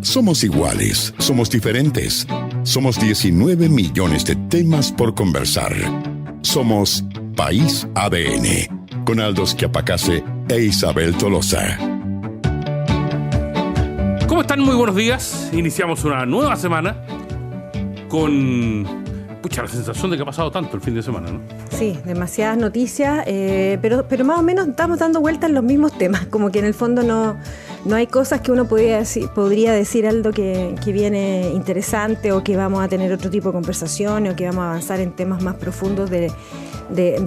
Somos iguales, somos diferentes. Somos 19 millones de temas por conversar. Somos País ADN, con Aldo Schiapacase e Isabel Tolosa. ¿Cómo están? Muy buenos días. Iniciamos una nueva semana con la sensación de que ha pasado tanto el fin de semana, ¿no? Sí, demasiadas noticias, pero más o menos estamos dando vueltas en los mismos temas, como que en el fondo no hay cosas que uno podría decir algo que viene interesante o que vamos a tener otro tipo de conversaciones o que vamos a avanzar en temas más profundos de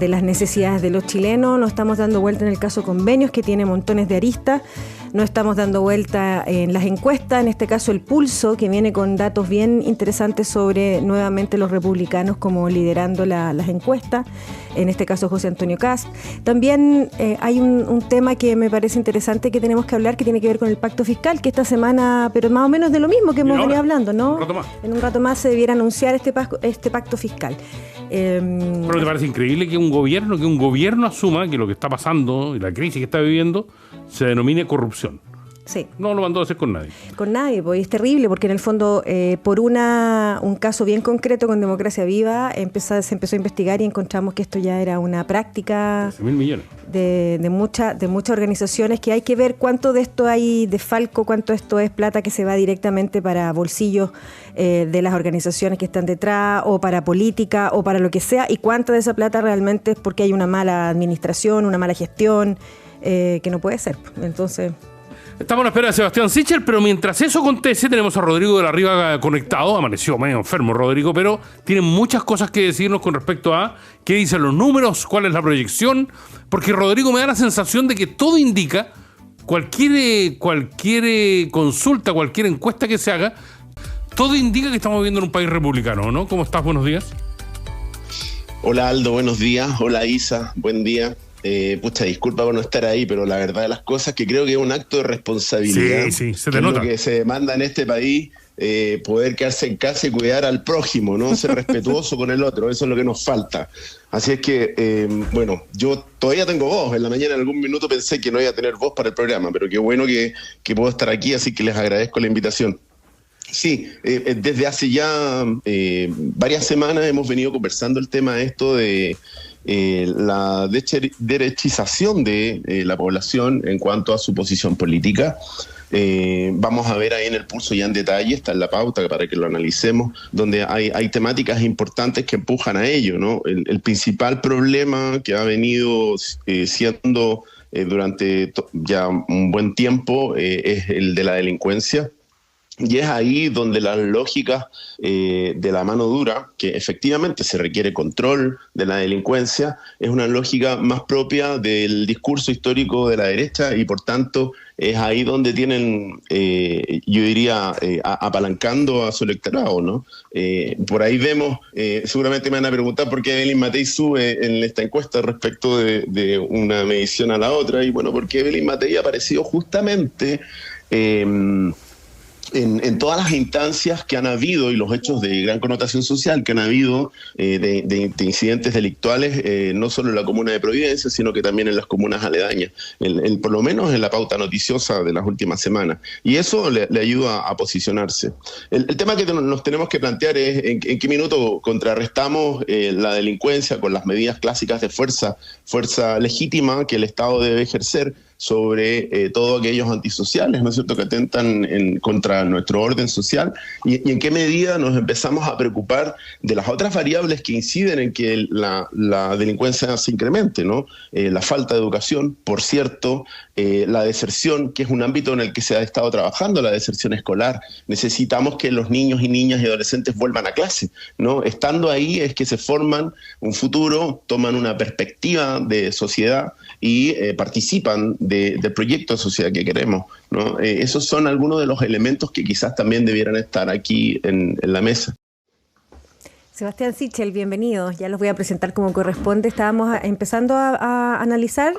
las necesidades de los chilenos. No estamos dando vuelta en el caso convenios, que tiene montones de aristas. No estamos dando vuelta en las encuestas, en este caso el Pulso, que viene con datos bien interesantes sobre nuevamente los republicanos como liderando las encuestas, en este caso José Antonio Kast. También hay un tema que me parece interesante que tenemos que hablar, que tiene que ver con el pacto fiscal, que esta semana, pero más o menos de lo mismo que hemos venido hablando, ¿no? En un rato más se debiera anunciar este pacto fiscal. Pero ¿te parece increíble que un gobierno asuma que lo que está pasando y la crisis que está viviendo se denomine corrupción? Sí. No lo mandó a hacer con nadie. Con nadie, pues es terrible, porque en el fondo, por un caso bien concreto con Democracia Viva, se empezó a investigar y encontramos que esto ya era una práctica 13.000 millones de muchas organizaciones, que hay que ver cuánto de esto hay de falco, cuánto esto es plata que se va directamente para bolsillos de las organizaciones que están detrás, o para política, o para lo que sea, y cuánto de esa plata realmente es porque hay una mala administración, una mala gestión, que no puede ser. Entonces... Estamos a la espera de Sebastián Sichel, pero mientras eso acontece, tenemos a Rodrigo de la Riva conectado. Amaneció medio enfermo Rodrigo, pero tiene muchas cosas que decirnos con respecto a qué dicen los números, cuál es la proyección, porque Rodrigo me da la sensación de que todo indica, cualquier consulta, cualquier encuesta que se haga, todo indica que estamos viviendo en un país republicano, ¿no? ¿Cómo estás? Buenos días. Hola Aldo, buenos días. Hola Isa, buen día. Disculpa por no estar ahí, pero la verdad de las cosas es que creo que es un acto de responsabilidad. Sí, se te nota. Lo que se demanda en este país, poder quedarse en casa y cuidar al prójimo, ¿no? Ser respetuoso con el otro, eso es lo que nos falta. Así es que, yo todavía tengo voz. En la mañana en algún minuto pensé que no iba a tener voz para el programa, pero qué bueno que puedo estar aquí, así que les agradezco la invitación. Sí, desde hace ya varias semanas hemos venido conversando el tema de esto de la derechización de la población en cuanto a su posición política. Vamos a ver ahí en el Pulso ya en detalle, está en la pauta para que lo analicemos, donde hay temáticas importantes que empujan a ello, ¿no? El principal problema que ha venido siendo durante ya un buen tiempo es el de la delincuencia. Y es ahí donde las lógicas de la mano dura, que efectivamente se requiere control de la delincuencia, es una lógica más propia del discurso histórico de la derecha, y por tanto es ahí donde tienen, yo diría, apalancando a su electorado, ¿no? Por ahí vemos, seguramente me van a preguntar por qué Evelyn Matei sube en esta encuesta respecto de una medición a la otra, y bueno, porque Evelyn Matei ha aparecido justamente... En todas las instancias que han habido y los hechos de gran connotación social que han habido de incidentes delictuales, no solo en la comuna de Providencia, sino que también en las comunas aledañas, por lo menos en la pauta noticiosa de las últimas semanas. Y eso le ayuda a posicionarse. El tema que nos tenemos que plantear es en qué minuto contrarrestamos la delincuencia con las medidas clásicas de fuerza legítima que el Estado debe ejercer sobre todos aquellos antisociales, ¿no es cierto?, que atentan contra nuestro orden social, y en qué medida nos empezamos a preocupar de las otras variables que inciden en que la delincuencia se incremente, ¿no? La falta de educación, por cierto, la deserción, que es un ámbito en el que se ha estado trabajando, la deserción escolar. Necesitamos que los niños y niñas y adolescentes vuelvan a clase, ¿no? Estando ahí es que se forman un futuro, toman una perspectiva de sociedad y participan del proyecto de sociedad que queremos, ¿no? Esos son algunos de los elementos que quizás también debieran estar aquí en la mesa. Sebastián Sichel, bienvenido. Ya los voy a presentar como corresponde. Estábamos empezando a analizar,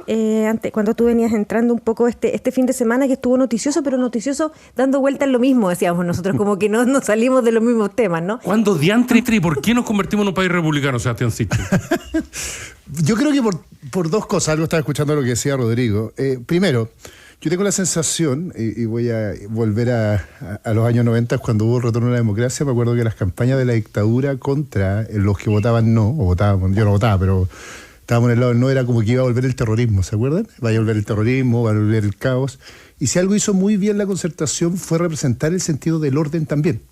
cuando tú venías entrando un poco este fin de semana, que estuvo noticioso, pero noticioso dando vuelta en lo mismo, decíamos nosotros, como que no nos salimos de los mismos temas, ¿no? ¿Cuándo diantre y por qué nos convertimos en un país republicano, Sebastián Sichel? Yo creo que por dos cosas. Algo estaba escuchando lo que decía Rodrigo. Primero, Yo tengo la sensación, y voy a volver a los años 90, cuando hubo el retorno a la democracia. Me acuerdo que las campañas de la dictadura contra los que votaban no, o votaban, yo no votaba, pero estábamos en el lado del no, era como que iba a volver el terrorismo, ¿se acuerdan? Va a volver el terrorismo, va a volver el caos. Y si algo hizo muy bien la Concertación fue representar el sentido del orden también.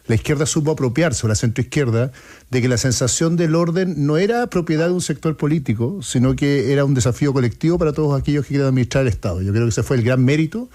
La izquierda supo apropiarse, o la centroizquierda, de que la sensación del orden no era propiedad de un sector político, sino que era un desafío colectivo para todos aquellos que quieren administrar el Estado. Yo creo que ese fue el gran mérito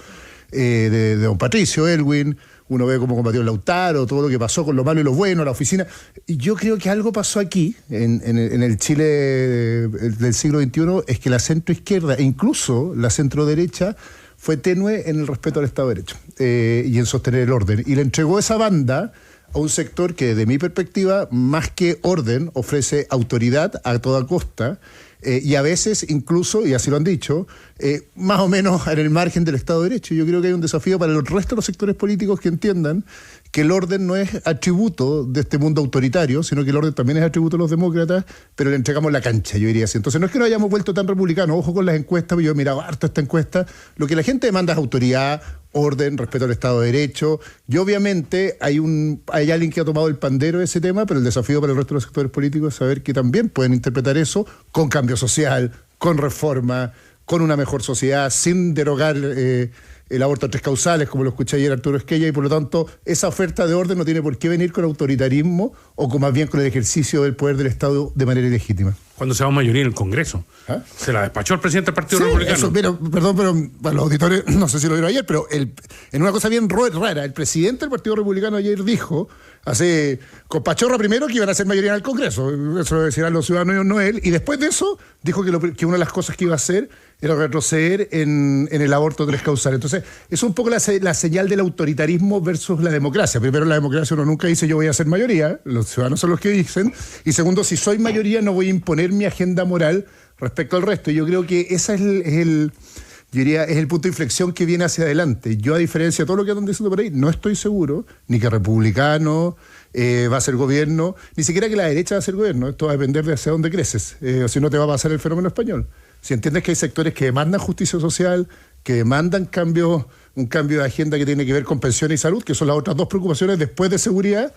de don Patricio Aylwin. Uno ve cómo combatió el Lautaro, todo lo que pasó con lo malo y lo bueno, la oficina. Y yo creo que algo pasó aquí, en el Chile del siglo XXI, es que la centroizquierda, e incluso la centroderecha, fue tenue en el respeto al Estado de Derecho y en sostener el orden. Y le entregó esa banda a un sector que, desde mi perspectiva, más que orden, ofrece autoridad a toda costa y a veces incluso, y así lo han dicho, más o menos en el margen del Estado de Derecho. Yo creo que hay un desafío para el resto de los sectores políticos que entiendan que el orden no es atributo de este mundo autoritario, sino que el orden también es atributo de los demócratas, pero le entregamos la cancha, yo diría así. Entonces no es que nos hayamos vuelto tan republicanos, ojo con las encuestas, yo he mirado harto esta encuesta, lo que la gente demanda es autoridad, orden, respeto al Estado de Derecho, y obviamente hay alguien que ha tomado el pandero de ese tema, pero el desafío para el resto de los sectores políticos es saber que también pueden interpretar eso con cambio social, con reforma, con una mejor sociedad, sin derogar el aborto a 3 causales, como lo escuché ayer Arturo Esquella, y por lo tanto esa oferta de orden no tiene por qué venir con autoritarismo o con más bien con el ejercicio del poder del Estado de manera ilegítima. Cuando se va mayoría en el Congreso. ¿Ah? Se la despachó el presidente del Partido Republicano. Eso, perdón, pero para los auditores, no sé si lo vieron ayer, pero en una cosa bien rara, el presidente del Partido Republicano ayer dijo, con pachorra primero, que iban a ser mayoría en el Congreso, eso lo decían los ciudadanos, no él, y después de eso dijo que una de las cosas que iba a hacer era retroceder en el aborto 3 causales. Entonces, es un poco la señal del autoritarismo versus la democracia. Primero, la democracia uno nunca dice yo voy a ser mayoría, los ciudadanos son los que dicen, y segundo, si soy mayoría no voy a imponer mi agenda moral respecto al resto. Y yo creo que ese es el punto de inflexión que viene hacia adelante. Yo, a diferencia de todo lo que andan diciendo por ahí, no estoy seguro ni que republicano va a ser gobierno, ni siquiera que la derecha va a ser gobierno. Esto va a depender de hacia dónde creces, o si no te va a pasar el fenómeno español. Si entiendes que hay sectores que demandan justicia social, que demandan un cambio de agenda que tiene que ver con pensiones y salud, que son las otras 2 preocupaciones después de seguridad,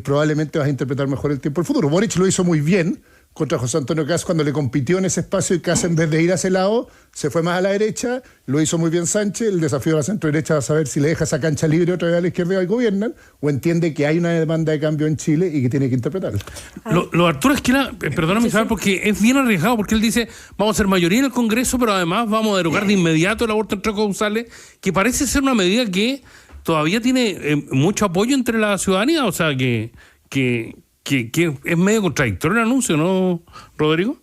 probablemente vas a interpretar mejor el tiempo del futuro. Boric lo hizo muy bien contra José Antonio Kast cuando le compitió en ese espacio, y Kast, en vez de ir a ese lado, se fue más a la derecha. Lo hizo muy bien Sánchez. El desafío de la centro-derecha es saber si le deja esa cancha libre otra vez a la izquierda y gobiernan, o entiende que hay una demanda de cambio en Chile y que tiene que interpretarla. Lo Arturo Esquela, perdóname, Isabel, porque es bien arriesgado, porque él dice, vamos a ser mayoría en el Congreso, pero además vamos a derogar de inmediato el aborto en 3 causales, que parece ser una medida que todavía tiene mucho apoyo entre la ciudadanía, o sea, que es medio contradictorio el anuncio, ¿no, Rodrigo?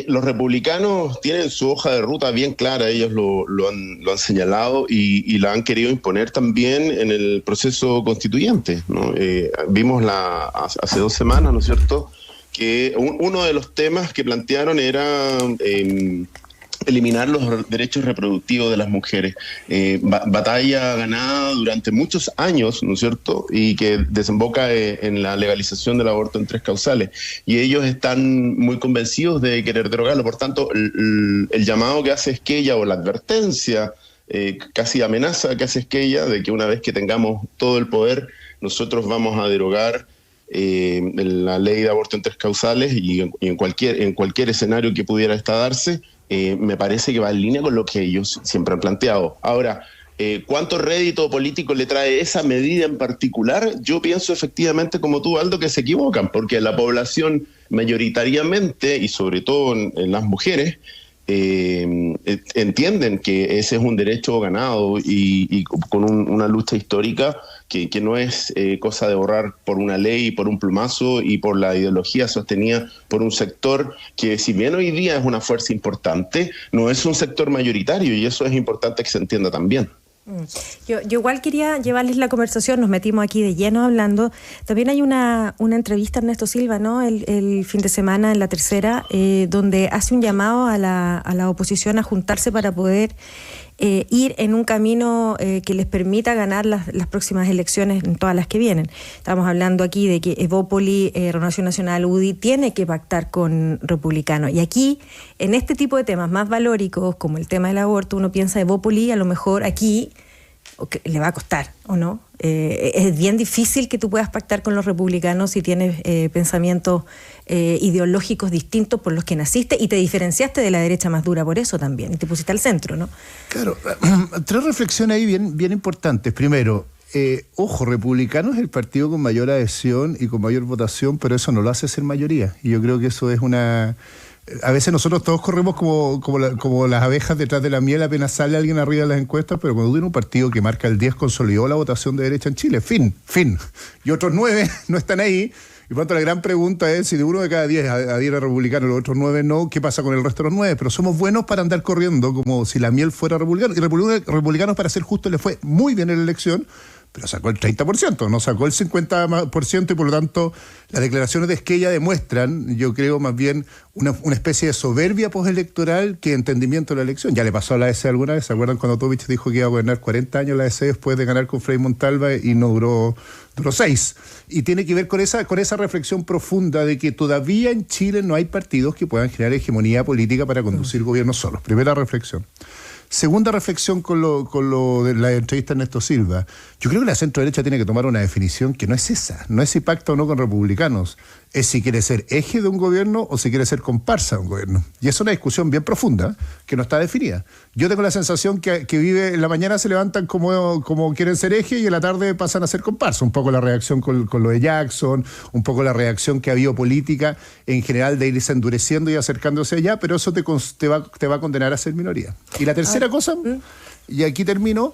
Los republicanos tienen su hoja de ruta bien clara, ellos lo han señalado y la han querido imponer también en el proceso constituyente, ¿no? Vimos hace 2 semanas, ¿no es cierto?, que uno de los temas que plantearon era eliminar los derechos reproductivos de las mujeres. Batalla ganada durante muchos años, ¿no es cierto?, y que desemboca en la legalización del aborto en 3 causales. Y ellos están muy convencidos de querer derogarlo. Por tanto, el llamado que hace Esquella, o la advertencia, casi amenaza que hace Esquella, de que una vez que tengamos todo el poder, nosotros vamos a derogar la ley de aborto en 3 causales y en cualquier escenario que pudiera darse, me parece que va en línea con lo que ellos siempre han planteado. Ahora, ¿cuánto rédito político le trae esa medida en particular? Yo pienso efectivamente, como tú, Aldo, que se equivocan, porque la población mayoritariamente, y sobre todo en las mujeres, entienden que ese es un derecho ganado y con una lucha histórica que no es cosa de borrar por una ley, por un plumazo y por la ideología sostenida por un sector que, si bien hoy día es una fuerza importante, no es un sector mayoritario, y eso es importante que se entienda también. Yo igual quería llevarles la conversación, nos metimos aquí de lleno hablando. También hay una entrevista a Ernesto Silva, ¿no? El fin de semana en La Tercera, donde hace un llamado a la oposición a juntarse para poder ir en un camino que les permita ganar las próximas elecciones, en todas las que vienen. Estamos hablando aquí de que Evópoli, Renovación Nacional, UDI, tiene que pactar con republicanos. Y aquí, en este tipo de temas más valóricos, como el tema del aborto, uno piensa Evópoli, a lo mejor aquí le va a costar, ¿o no? Es bien difícil que tú puedas pactar con los republicanos si tienes pensamientos ideológicos distintos por los que naciste y te diferenciaste de la derecha más dura por eso también, y te pusiste al centro, ¿no? Claro, 3 reflexiones ahí bien importantes. Primero, ojo, Republicano es el partido con mayor adhesión y con mayor votación, pero eso no lo hace ser mayoría. Y yo creo que eso es una... A veces nosotros todos corremos como las abejas detrás de la miel, apenas sale alguien arriba de las encuestas, pero cuando tiene un partido que marca el 10 consolidó la votación de derecha en Chile, fin. Y otros 9 no están ahí. Y por tanto la gran pregunta es, si de uno de cada 10 adhiere a republicano y los otros 9 no, ¿qué pasa con el resto de los 9? Pero somos buenos para andar corriendo como si la miel fuera republicano. Y republicanos, para ser justo, le fue muy bien en la elección, pero sacó el 30%, no sacó el 50%, y por lo tanto las declaraciones de Esquella demuestran, yo creo, más bien una especie de soberbia postelectoral que entendimiento de la elección. Ya le pasó a la EC alguna vez, ¿se acuerdan cuando Tovich dijo que iba a gobernar 40 años la EC después de ganar con Frei Montalva y no duró 6? Y tiene que ver con esa reflexión profunda de que todavía en Chile no hay partidos que puedan generar hegemonía política para conducir gobiernos solos. Primera reflexión. Segunda reflexión con lo de la entrevista de Ernesto Silva. Yo creo que la centro-derecha tiene que tomar una definición que no es esa, no es si pacta o no con republicanos, es si quiere ser eje de un gobierno o si quiere ser comparsa de un gobierno. Y es una discusión bien profunda que no está definida. Yo tengo la sensación que vive, en la mañana se levantan como quieren ser eje y en la tarde pasan a ser comparsa. Un poco la reacción con lo de Jackson, un poco la reacción que ha habido política en general de irse endureciendo y acercándose allá, pero eso te va a condenar a ser minoría. Y la tercera cosa, y aquí termino,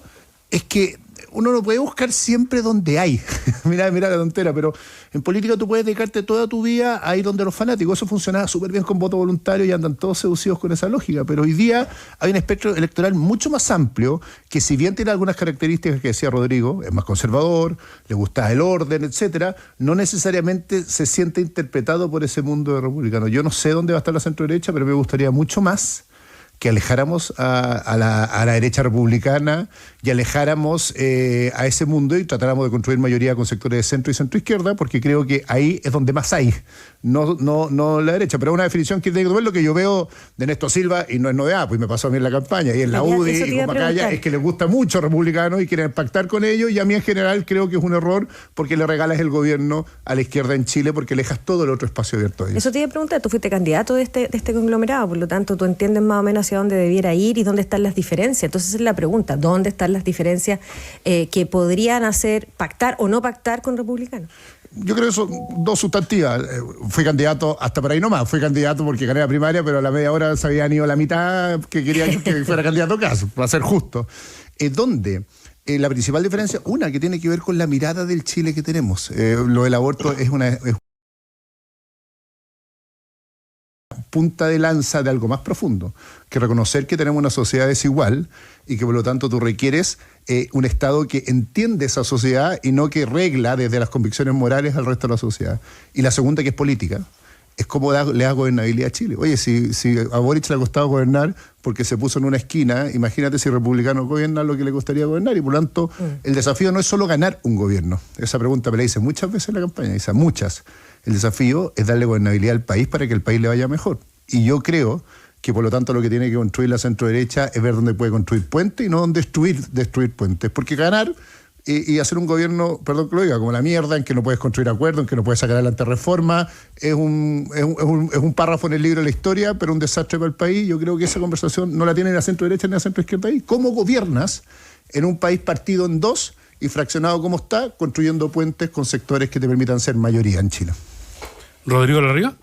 es que uno no puede buscar siempre donde hay. mira la tontera, pero en política tú puedes dedicarte toda tu vida a ir donde los fanáticos. Eso funcionaba súper bien con voto voluntario y andan todos seducidos con esa lógica. Pero hoy día hay un espectro electoral mucho más amplio que, si bien tiene algunas características que decía Rodrigo, es más conservador, le gusta el orden, etcétera, no necesariamente se siente interpretado por ese mundo de republicano. Yo no sé dónde va a estar la centro-derecha, pero me gustaría mucho más que alejáramos a la derecha republicana y alejáramos a ese mundo y tratáramos de construir mayoría con sectores de centro y centro-izquierda, porque creo que ahí es donde más hay, no la derecha. Pero es una definición que tiene que tomar lo que yo veo de Ernesto Silva, y no es novedad, pues me pasó a mí en la campaña, y en la UDI y con Macaya, es que les gusta mucho a republicanos y quieren pactar con ellos, y a mí en general creo que es un error porque le regalas el gobierno a la izquierda en Chile, porque alejas todo el otro espacio abierto a ellos. Eso te iba a preguntar, tú fuiste candidato de este conglomerado, por lo tanto tú entiendes más o menos hacia dónde debiera ir y dónde están las diferencias. Entonces esa es la pregunta, ¿dónde están las diferencias que podrían hacer pactar o no pactar con republicanos? Yo creo que son dos sustantivas. Fui candidato hasta por ahí nomás. Fui candidato porque gané la primaria, pero a la media hora se habían ido la mitad que querían que fuera candidato a caso, para ser justo. ¿Dónde? La principal diferencia, una que tiene que ver con la mirada del Chile que tenemos. Lo del aborto es una punta de lanza de algo más profundo, que reconocer que tenemos una sociedad desigual y que por lo tanto tú requieres un Estado que entiende esa sociedad y no que regla desde las convicciones morales al resto de la sociedad. Y la segunda, que es política, es cómo le da gobernabilidad a Chile. Oye, si a Boric le ha costado gobernar porque se puso en una esquina, imagínate si republicanos gobiernan lo que le costaría gobernar, y por lo tanto el desafío no es solo ganar un gobierno. Esa pregunta me la hice muchas veces en la campaña, muchas. El desafío es darle gobernabilidad al país para que el país le vaya mejor. Y yo creo que por lo tanto lo que tiene que construir la centro-derecha es ver dónde puede construir puentes y no dónde destruir puentes. Porque ganar y hacer un gobierno, perdón que lo diga, como la mierda, en que no puedes construir acuerdos, en que no puedes sacar adelante reforma, es un párrafo en el libro de la historia, pero un desastre para el país. Yo creo que esa conversación no la tiene ni la centro-derecha ni la centro-izquierda ahí. ¿Cómo gobiernas en un país partido en dos y fraccionado como está, construyendo puentes con sectores que te permitan ser mayoría en Chile? Rodrigo Larriga.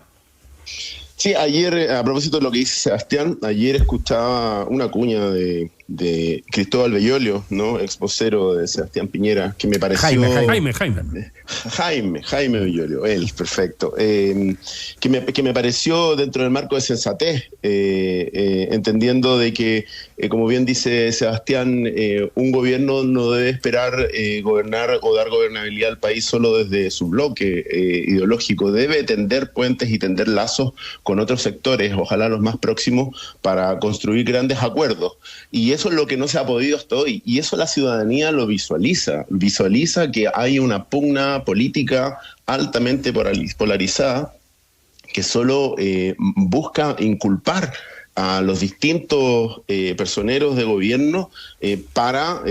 Sí, ayer, a propósito de lo que dice Sebastián, ayer escuchaba una cuña de de Cristóbal Bellolio, ¿no? Ex vocero de Sebastián Piñera, que me pareció... Jaime Bellolio, él, perfecto. Que me pareció dentro del marco de sensatez, entendiendo de que, como bien dice Sebastián, un gobierno no debe esperar gobernar o dar gobernabilidad al país solo desde su bloque ideológico. Debe tender puentes y tender lazos con otros sectores, ojalá los más próximos, para construir grandes acuerdos. Y eso es lo que no se ha podido hasta hoy. Y eso la ciudadanía lo visualiza. Visualiza que hay una pugna política altamente polarizada que solo busca inculpar a los distintos personeros de gobierno para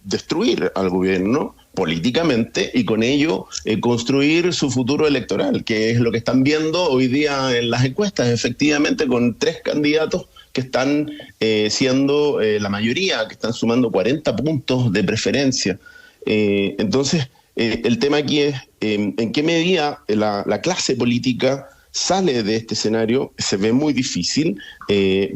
destruir al gobierno políticamente y con ello construir su futuro electoral, que es lo que están viendo hoy día en las encuestas, efectivamente, con 3 candidatos que están siendo la mayoría, que están sumando 40 puntos de preferencia. Entonces, el tema aquí es en qué medida la clase política sale de este escenario. Se ve muy difícil.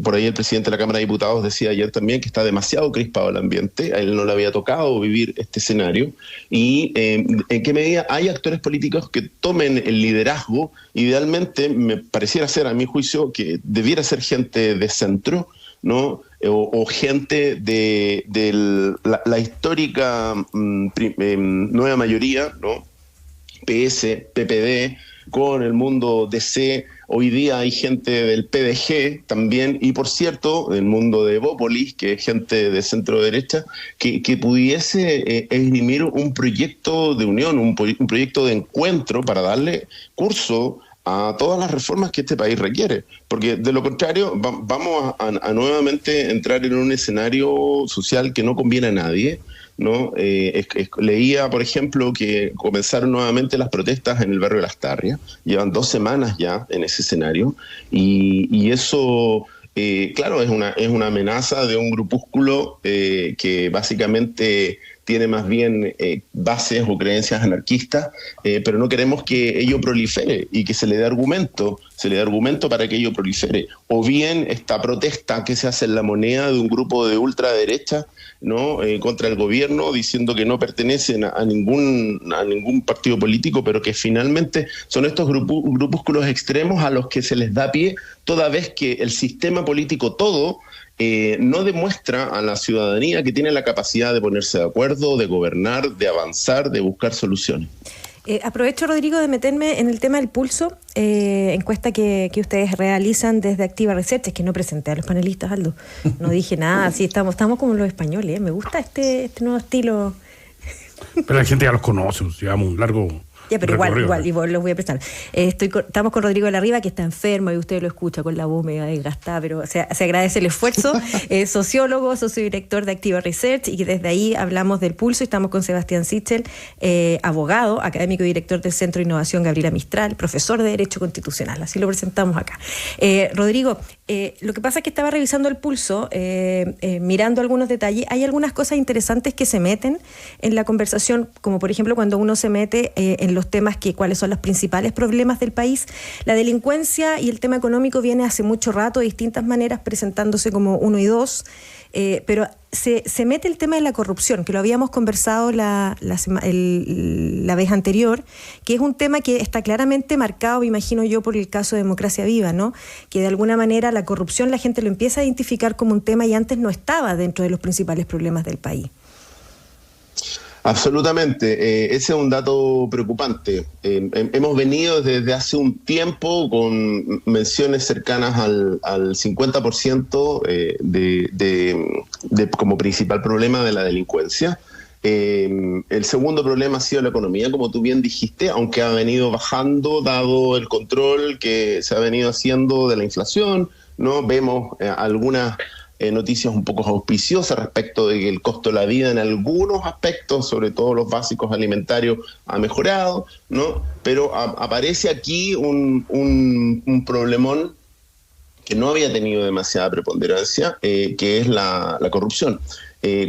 Por ahí el presidente de la Cámara de Diputados decía ayer también que está demasiado crispado el ambiente, a él no le había tocado vivir este escenario, y en qué medida hay actores políticos que tomen el liderazgo. Idealmente, me pareciera ser, a mi juicio, que debiera ser gente de centro, ¿no? O gente de la histórica nueva mayoría, ¿no? PS, PPD, con el mundo DC. Hoy día hay gente del PDG también, y por cierto, el mundo de Evópolis, que es gente de centro derecha, que pudiese esgrimir un proyecto de unión, un proyecto de encuentro para darle curso a todas las reformas que este país requiere, porque de lo contrario vamos a nuevamente entrar en un escenario social que no conviene a nadie, ¿no? Leía, por ejemplo, que comenzaron nuevamente las protestas en el barrio de Las Tarrias, llevan 2 semanas ya en ese escenario, y eso, claro, es una amenaza de un grupúsculo que básicamente tiene más bien bases o creencias anarquistas, pero no queremos que ello prolifere y que se le dé argumento para que ello prolifere. O bien esta protesta que se hace en La Moneda de un grupo de ultraderecha, ¿no? Contra el gobierno, diciendo que no pertenecen a ningún partido político, pero que finalmente son estos grupúsculos extremos a los que se les da pie, toda vez que el sistema político todo no demuestra a la ciudadanía que tiene la capacidad de ponerse de acuerdo, de gobernar, de avanzar, de buscar soluciones. Aprovecho, Rodrigo, de meterme en el tema del pulso, encuesta que ustedes realizan desde Activa Research. Es que no presenté a los panelistas, Aldo. No dije nada, sí, estamos como los españoles. Me gusta este nuevo estilo. Pero la gente ya los conoce, llevamos un largo... Ya, pero igual, y los voy a prestar. Estamos con Rodrigo de la Riva, que está enfermo, y usted lo escucha con la voz medio desgastada, pero se agradece el esfuerzo. Sociólogo, sociodirector de Activa Research, y que desde ahí hablamos del pulso. Estamos con Sebastián Sichel, abogado, académico y director del Centro de Innovación Gabriela Mistral, profesor de Derecho Constitucional. Así lo presentamos acá. Rodrigo, lo que pasa es que estaba revisando el pulso, mirando algunos detalles. Hay algunas cosas interesantes que se meten en la conversación, como por ejemplo cuando uno se mete en los temas cuáles son los principales problemas del país. La delincuencia y el tema económico viene hace mucho rato de distintas maneras presentándose como 1 y 2, pero se mete el tema de la corrupción, que lo habíamos conversado la vez anterior, que es un tema que está claramente marcado, me imagino yo, por el caso de Democracia Viva, ¿no? Que de alguna manera la corrupción la gente lo empieza a identificar como un tema y antes no estaba dentro de los principales problemas del país. Absolutamente, ese es un dato preocupante. Hemos venido desde hace un tiempo con menciones cercanas al 50% de como principal problema de la delincuencia. El segundo problema ha sido la economía, como tú bien dijiste, aunque ha venido bajando dado el control que se ha venido haciendo de la inflación, ¿no? Vemos algunas noticias un poco auspiciosas respecto de que el costo de la vida en algunos aspectos, sobre todo los básicos alimentarios, ha mejorado, ¿no? Pero aparece aquí un problemón que no había tenido demasiada preponderancia, que es la corrupción.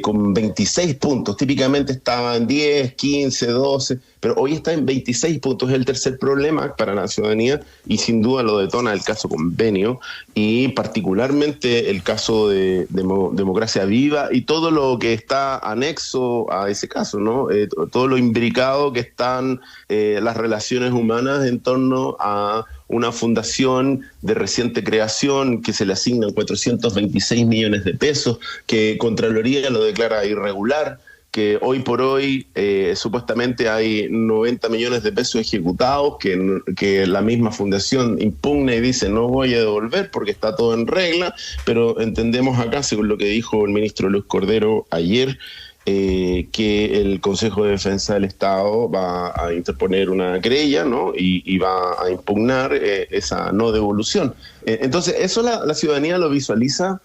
con 26 puntos. Típicamente estaba en 10, 15, 12, pero hoy está en 26 puntos. Es el tercer problema para la ciudadanía y sin duda lo detona el caso Convenio y particularmente el caso de Democracia Viva y todo lo que está anexo a ese caso, ¿no? Todo lo imbricado que están las relaciones humanas en torno a una fundación de reciente creación que se le asignan 426 millones de pesos, que Contraloría lo declara irregular, que hoy por hoy supuestamente hay 90 millones de pesos ejecutados, que la misma fundación impugna y dice no voy a devolver porque está todo en regla, pero entendemos acá, según lo que dijo el ministro Luis Cordero ayer, que el Consejo de Defensa del Estado va a interponer una querella, ¿no? y va a impugnar esa no devolución. Entonces, eso la ciudadanía lo visualiza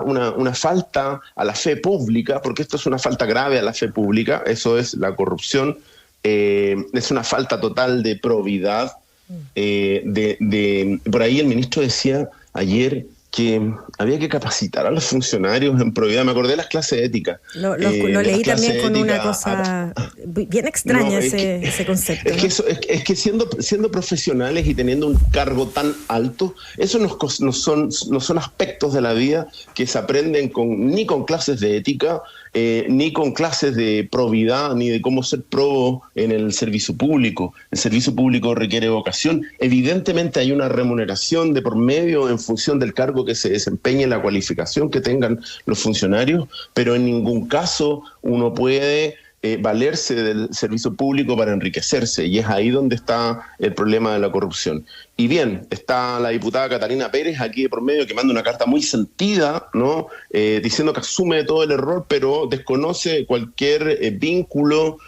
una falta a la fe pública, porque esto es una falta grave a la fe pública, eso es la corrupción, es una falta total de probidad. Por ahí el ministro decía ayer que había que capacitar a los funcionarios en probidad. Me acordé de las clases de ética. Lo leí también con una cosa bien extraña, ese concepto. Es que siendo profesionales y teniendo un cargo tan alto, eso no son aspectos de la vida que se aprenden ni con clases de ética, ni con clases de probidad, ni de cómo ser probo en el servicio público. El servicio público requiere vocación. Evidentemente hay una remuneración de por medio en función del cargo que se desempeñe, la cualificación que tengan los funcionarios, pero en ningún caso uno puede valerse del servicio público para enriquecerse, y es ahí donde está el problema de la corrupción. Y bien, está la diputada Catalina Pérez aquí de por medio, que manda una carta muy sentida, ¿no? Diciendo que asume todo el error, pero desconoce cualquier vínculo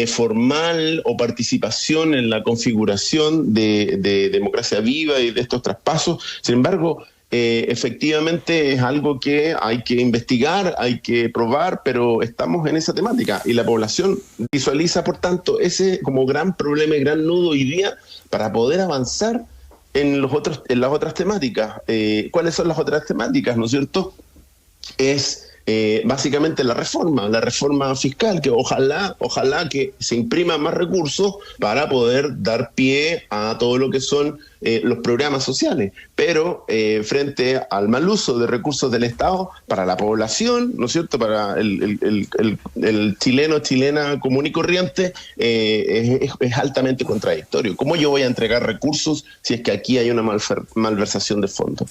formal o participación en la configuración de Democracia Viva y de estos traspasos. Sin embargo, efectivamente es algo que hay que investigar, hay que probar, pero estamos en esa temática y la población visualiza, por tanto, ese como gran problema y gran nudo hoy día para poder avanzar en las otras temáticas. ¿Cuáles son las otras temáticas, no es cierto? Es básicamente la reforma fiscal, que ojalá que se impriman más recursos para poder dar pie a todo lo que son los programas sociales, pero frente al mal uso de recursos del Estado para la población, ¿no es cierto?, para el chilena común y corriente, es altamente contradictorio. ¿Cómo yo voy a entregar recursos si es que aquí hay una malversación de fondos?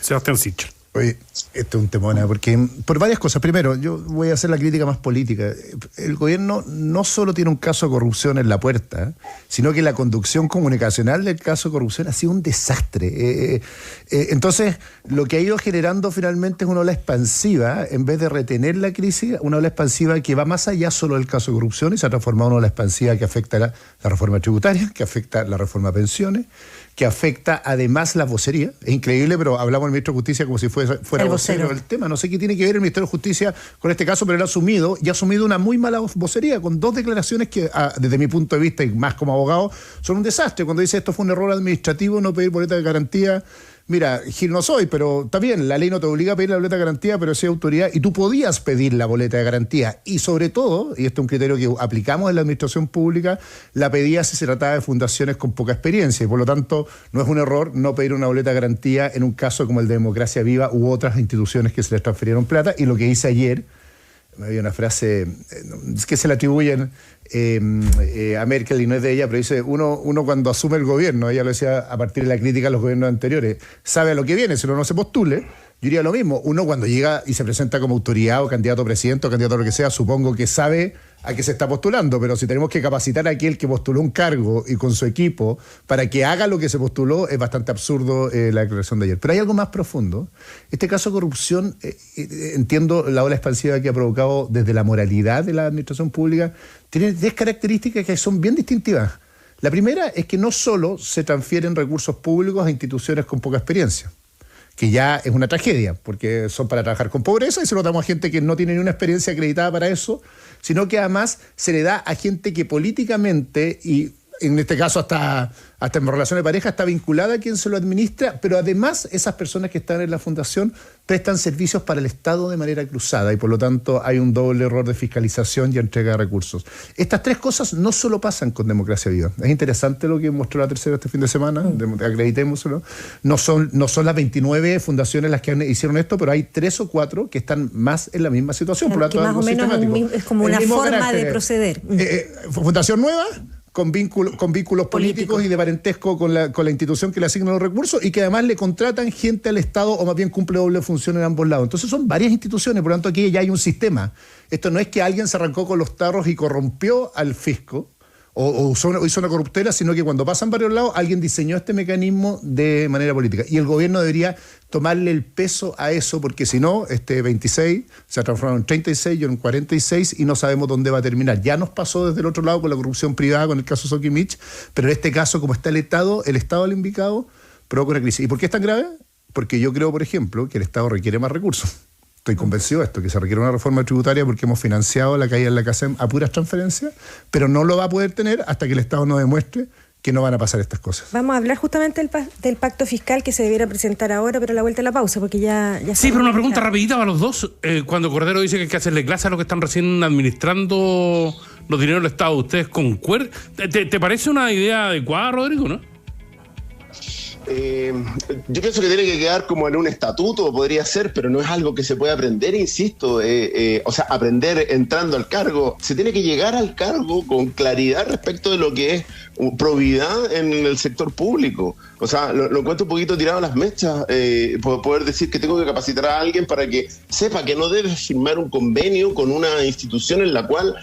Sebastián Sichel. Oye, esto es un temona, porque por varias cosas. Primero, yo voy a hacer la crítica más política. El gobierno no solo tiene un caso de corrupción en la puerta, sino que la conducción comunicacional del caso de corrupción ha sido un desastre. Entonces, lo que ha ido generando finalmente es una ola expansiva, en vez de retener la crisis, una ola expansiva que va más allá solo del caso de corrupción y se ha transformado en una ola expansiva que afecta la reforma tributaria, que afecta la reforma a pensiones, que afecta además la vocería. Es increíble, pero hablamos del ministro de Justicia como si fuera vocero del tema. No sé qué tiene que ver el Ministerio de Justicia con este caso, pero él ha asumido una muy mala vocería, con dos declaraciones que, desde mi punto de vista y más como abogado, son un desastre. Cuando dice esto fue un error administrativo, no pedir boleta de garantía. Mira, Gil no soy, pero está bien, la ley no te obliga a pedir la boleta de garantía, pero sí autoridad, y tú podías pedir la boleta de garantía. Y sobre todo, y este es un criterio que aplicamos en la administración pública, la pedías si se trataba de fundaciones con poca experiencia, y por lo tanto no es un error no pedir una boleta de garantía en un caso como el de Democracia Viva u otras instituciones que se les transfirieron plata. Y lo que hice ayer, me había una frase que se le atribuyen a Merkel y no es de ella, pero dice, uno cuando asume el gobierno, ella lo decía a partir de la crítica a los gobiernos anteriores, sabe a lo que viene, si uno no se postule. Yo diría lo mismo, uno cuando llega y se presenta como autoridad o candidato a presidente o candidato a lo que sea, supongo que sabe a qué se está postulando, pero si tenemos que capacitar a aquel que postuló un cargo y con su equipo para que haga lo que se postuló, es bastante absurdo la declaración de ayer. Pero hay algo más profundo. Este caso de corrupción, entiendo la ola expansiva que ha provocado desde la moralidad de la administración pública, tiene 10 características que son bien distintivas. La primera es que no solo se transfieren recursos públicos a instituciones con poca experiencia, que ya es una tragedia, porque son para trabajar con pobreza y se lo damos a gente que no tiene ni una experiencia acreditada para eso, sino que además se le da a gente que políticamente y en este caso hasta en relación de pareja, está vinculada a quien se lo administra, pero además esas personas que están en la fundación prestan servicios para el Estado de manera cruzada y por lo tanto hay un doble error de fiscalización y entrega de recursos. Estas tres cosas no solo pasan con Democracia Viva. Es interesante lo que mostró la tercera este fin de semana, acreditémoslo. No son las 29 fundaciones las que hicieron esto, pero hay 3 o 4 que están más en la misma situación. Claro, por lo tanto, que más o menos es como una forma de proceder. Fundación nueva, con vínculos políticos y de parentesco con la institución que le asigna los recursos y que además le contratan gente al Estado o más bien cumple doble función en ambos lados. Entonces son varias instituciones, por lo tanto aquí ya hay un sistema. Esto no es que alguien se arrancó con los tarros y corrompió al fisco o hizo una corruptela, sino que cuando pasan varios lados alguien diseñó este mecanismo de manera política. Y el gobierno debería tomarle el peso a eso, porque si no, 26 se ha transformado en 36 y en 46 y no sabemos dónde va a terminar. Ya nos pasó desde el otro lado con la corrupción privada, con el caso Sokimich, pero en este caso, como está el Estado al invicado, provoca una crisis. ¿Y por qué es tan grave? Porque yo creo, por ejemplo, que el Estado requiere más recursos. Estoy convencido de esto, que se requiere una reforma tributaria porque hemos financiado la caída en la CACEM a puras transferencias, pero no lo va a poder tener hasta que el Estado nos demuestre que no van a pasar estas cosas. Vamos a hablar justamente del pacto fiscal que se debiera presentar ahora, pero a la vuelta de la pausa, porque ya sí, pero una pregunta rapidita para los dos. Cuando Cordero dice que hay que hacerle clase a los que están recién administrando los dineros del Estado, ¿ustedes concuerdan? ¿Te parece una idea adecuada, Rodrigo, no? Yo pienso que tiene que quedar como en un estatuto, podría ser, pero no es algo que se puede aprender, insisto, o sea, aprender entrando al cargo. Se tiene que llegar al cargo con claridad respecto de lo que es probidad en el sector público. O sea, lo encuentro un poquito tirado a las mechas, poder decir que tengo que capacitar a alguien para que sepa que no debe firmar un convenio con una institución en la cual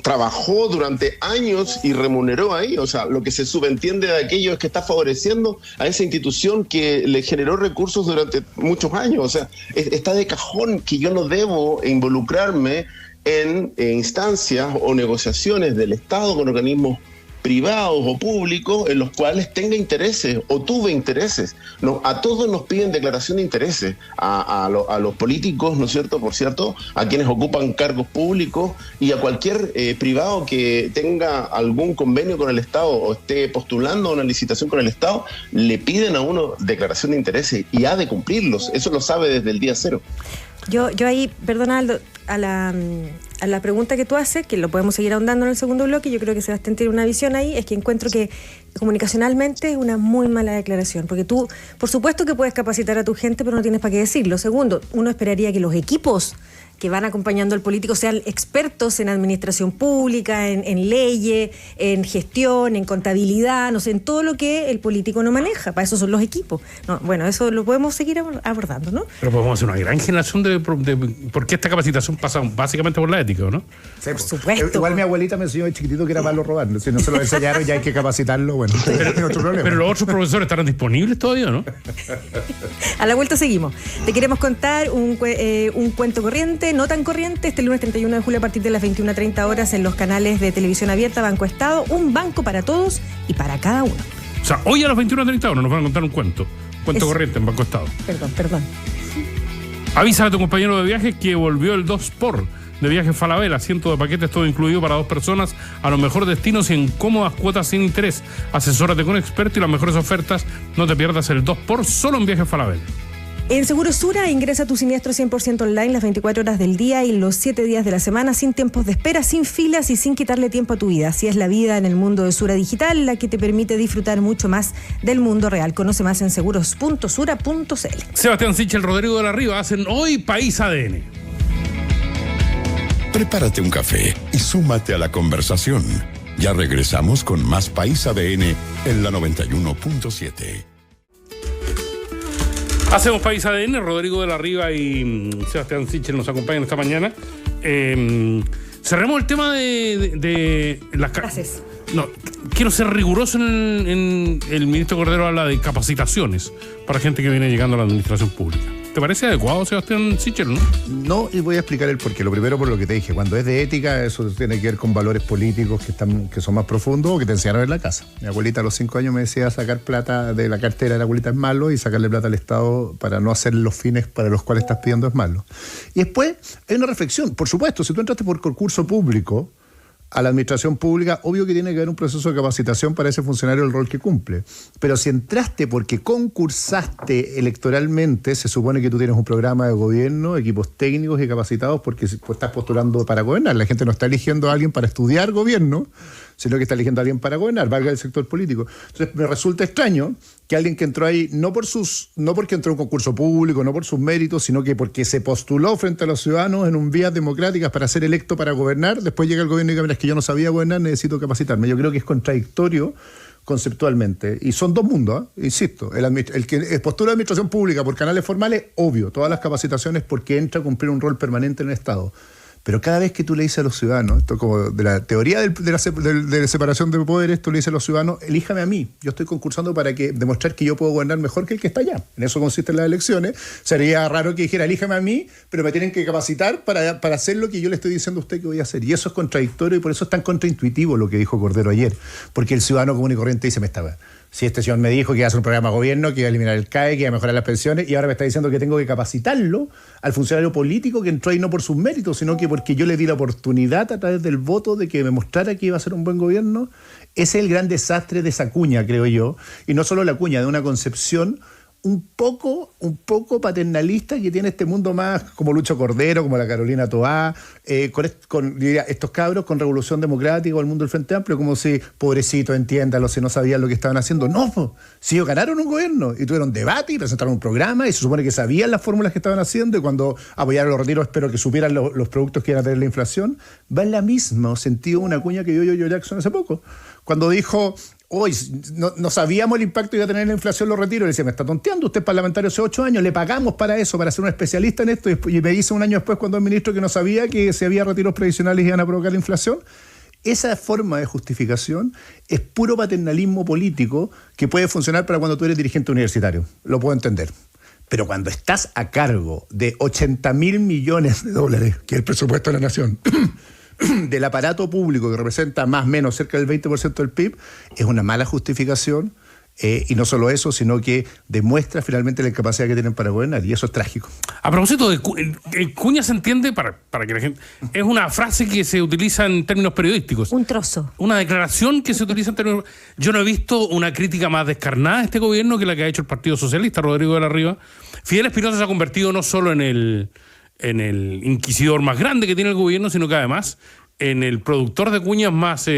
trabajó durante años y remuneró ahí. O sea, lo que se subentiende de aquello es que está favoreciendo a esa institución que le generó recursos durante muchos años. O sea, está de cajón que yo no debo involucrarme en instancias o negociaciones del Estado con organismos privados o públicos en los cuales tenga intereses o tuve intereses. No, a todos nos piden declaración de intereses, a los políticos, ¿no es cierto? Por cierto, a quienes ocupan cargos públicos y a cualquier privado que tenga algún convenio con el Estado o esté postulando una licitación con el Estado, le piden a uno declaración de intereses y ha de cumplirlos. Eso lo sabe desde el día cero. Yo ahí, perdona Aldo, a la pregunta que tú haces, que lo podemos seguir ahondando en el segundo bloque, yo creo que Sebastián tiene una visión ahí, es que encuentro que comunicacionalmente es una muy mala declaración, porque tú, por supuesto que puedes capacitar a tu gente, pero no tienes para qué decirlo. Segundo, uno esperaría que los equipos que van acompañando al político sean expertos en administración pública, en leyes, en gestión, en contabilidad, no sé, en todo lo que el político no maneja. Para eso son los equipos. No, bueno, eso lo podemos seguir abordando, ¿no? Pero podemos hacer una gran generación de porque esta capacitación pasa básicamente por la ética, ¿no? Sí, por supuesto. Igual mi abuelita me enseñó de chiquitito que era malo robar. Si no se lo enseñaron ya hay que capacitarlo, bueno, es otro problema. Pero los otros profesores estarán disponibles todavía, ¿no? A la vuelta seguimos. Te queremos contar un cuento corriente, no tan corriente, este lunes 31 de julio a partir de las 21:30 horas en los canales de televisión abierta Banco Estado, un banco para todos y para cada uno. O sea, hoy a las 21:30 horas nos van a contar un cuento corriente en Banco Estado. Perdón. Avisa a tu compañero de viaje que volvió el 2x de Viajes Falabella, cientos de paquetes, todo incluido para 2 personas, a los mejores destinos y en cómodas cuotas sin interés. Asesórate con un experto y las mejores ofertas. No te pierdas el 2x solo en Viajes Falabella. En Segurosura ingresa tu siniestro 100% online las 24 horas del día y los 7 días de la semana, sin tiempos de espera, sin filas y sin quitarle tiempo a tu vida. Así es la vida en el mundo de Sura Digital, la que te permite disfrutar mucho más del mundo real. Conoce más en seguros.sura.cl. Sebastián Sichel, Rodrigo de la Riva hacen hoy País ADN. Prepárate un café y súmate a la conversación. Ya regresamos con más País ADN en la 91.7. Hacemos País ADN, Rodrigo de la Riva y Sebastián Sichel nos acompañan esta mañana. Cerremos el tema de las clases. No, quiero ser riguroso en el ministro Cordero habla de capacitaciones para gente que viene llegando a la administración pública. ¿Te parece adecuado, Sebastián Sichel, no? No, y voy a explicar el porqué. Lo primero, por lo que te dije, cuando es de ética, eso tiene que ver con valores políticos que son más profundos o que te enseñaron en la casa. Mi abuelita a los 5 años me decía sacar plata de la cartera de la abuelita es malo y sacarle plata al Estado para no hacer los fines para los cuales estás pidiendo es malo. Y después hay una reflexión. Por supuesto, si tú entraste por concurso público, a la administración pública, obvio que tiene que haber un proceso de capacitación para ese funcionario el rol que cumple. Pero si entraste porque concursaste electoralmente, se supone que tú tienes un programa de gobierno, equipos técnicos y capacitados porque estás postulando para gobernar. La gente no está eligiendo a alguien para estudiar gobierno, sino que está eligiendo a alguien para gobernar, valga el sector político. Entonces me resulta extraño que alguien que entró ahí, no porque entró a un concurso público, no por sus méritos, sino que porque se postuló frente a los ciudadanos en un vías democráticas para ser electo para gobernar, después llega el gobierno y dice, mira, es que yo no sabía gobernar, necesito capacitarme. Yo creo que es contradictorio conceptualmente. Y son dos mundos, insisto. El que postula administración pública por canales formales, obvio, todas las capacitaciones porque entra a cumplir un rol permanente en el Estado. Pero cada vez que tú le dices a los ciudadanos, esto como de la teoría de la separación de poderes, tú le dices a los ciudadanos, elíjame a mí, yo estoy concursando para demostrar que yo puedo gobernar mejor que el que está allá. En eso consisten las elecciones. Sería raro que dijera, elíjame a mí, pero me tienen que capacitar para hacer lo que yo le estoy diciendo a usted que voy a hacer. Y eso es contradictorio y por eso es tan contraintuitivo lo que dijo Cordero ayer. Porque el ciudadano común y corriente dice, si este señor me dijo que iba a hacer un programa de gobierno, que iba a eliminar el CAE, que iba a mejorar las pensiones, y ahora me está diciendo que tengo que capacitarlo al funcionario político que entró ahí no por sus méritos, sino que porque yo le di la oportunidad a través del voto de que me mostrara que iba a ser un buen gobierno. Ese es el gran desastre de esa cuña, creo yo, y no solo la cuña, de una concepción un poco paternalista que tiene este mundo más como Lucho Cordero, como la Carolina Toá, diría, estos cabros con Revolución Democrática o el mundo del Frente Amplio, como si, pobrecitos, entiéndalo, si no sabían lo que estaban haciendo. No, si ellos ganaron un gobierno y tuvieron debate y presentaron un programa y se supone que sabían las fórmulas que estaban haciendo y cuando apoyaron los retiros espero que supieran los productos que iban a tener la inflación. Va en la misma sentido una cuña que dio Yoyo Jackson hace poco, cuando dijo... Hoy no sabíamos el impacto que iba a tener la inflación los retiros. Le decía, me está tonteando, usted es parlamentario hace 8 años, le pagamos para eso, para ser un especialista en esto. Y me dice un año después, cuando el ministro que no sabía que si había retiros previsionales iban a provocar la inflación. Esa forma de justificación es puro paternalismo político que puede funcionar para cuando tú eres dirigente universitario. Lo puedo entender. Pero cuando estás a cargo de 80.000 millones de dólares, que es el presupuesto de la nación, del aparato público que representa más o menos cerca del 20% del PIB, es una mala justificación y no solo eso, sino que demuestra finalmente la incapacidad que tienen para gobernar y eso es trágico. A propósito de cuña, se entiende, para que la gente... Es una frase que se utiliza en términos periodísticos. Un trozo. Una declaración que se utiliza en términos... Yo no he visto una crítica más descarnada a este gobierno que la que ha hecho el Partido Socialista, Rodrigo de la Riva. Fidel Espinosa se ha convertido no solo en el inquisidor más grande que tiene el gobierno, sino que además en el productor de cuñas más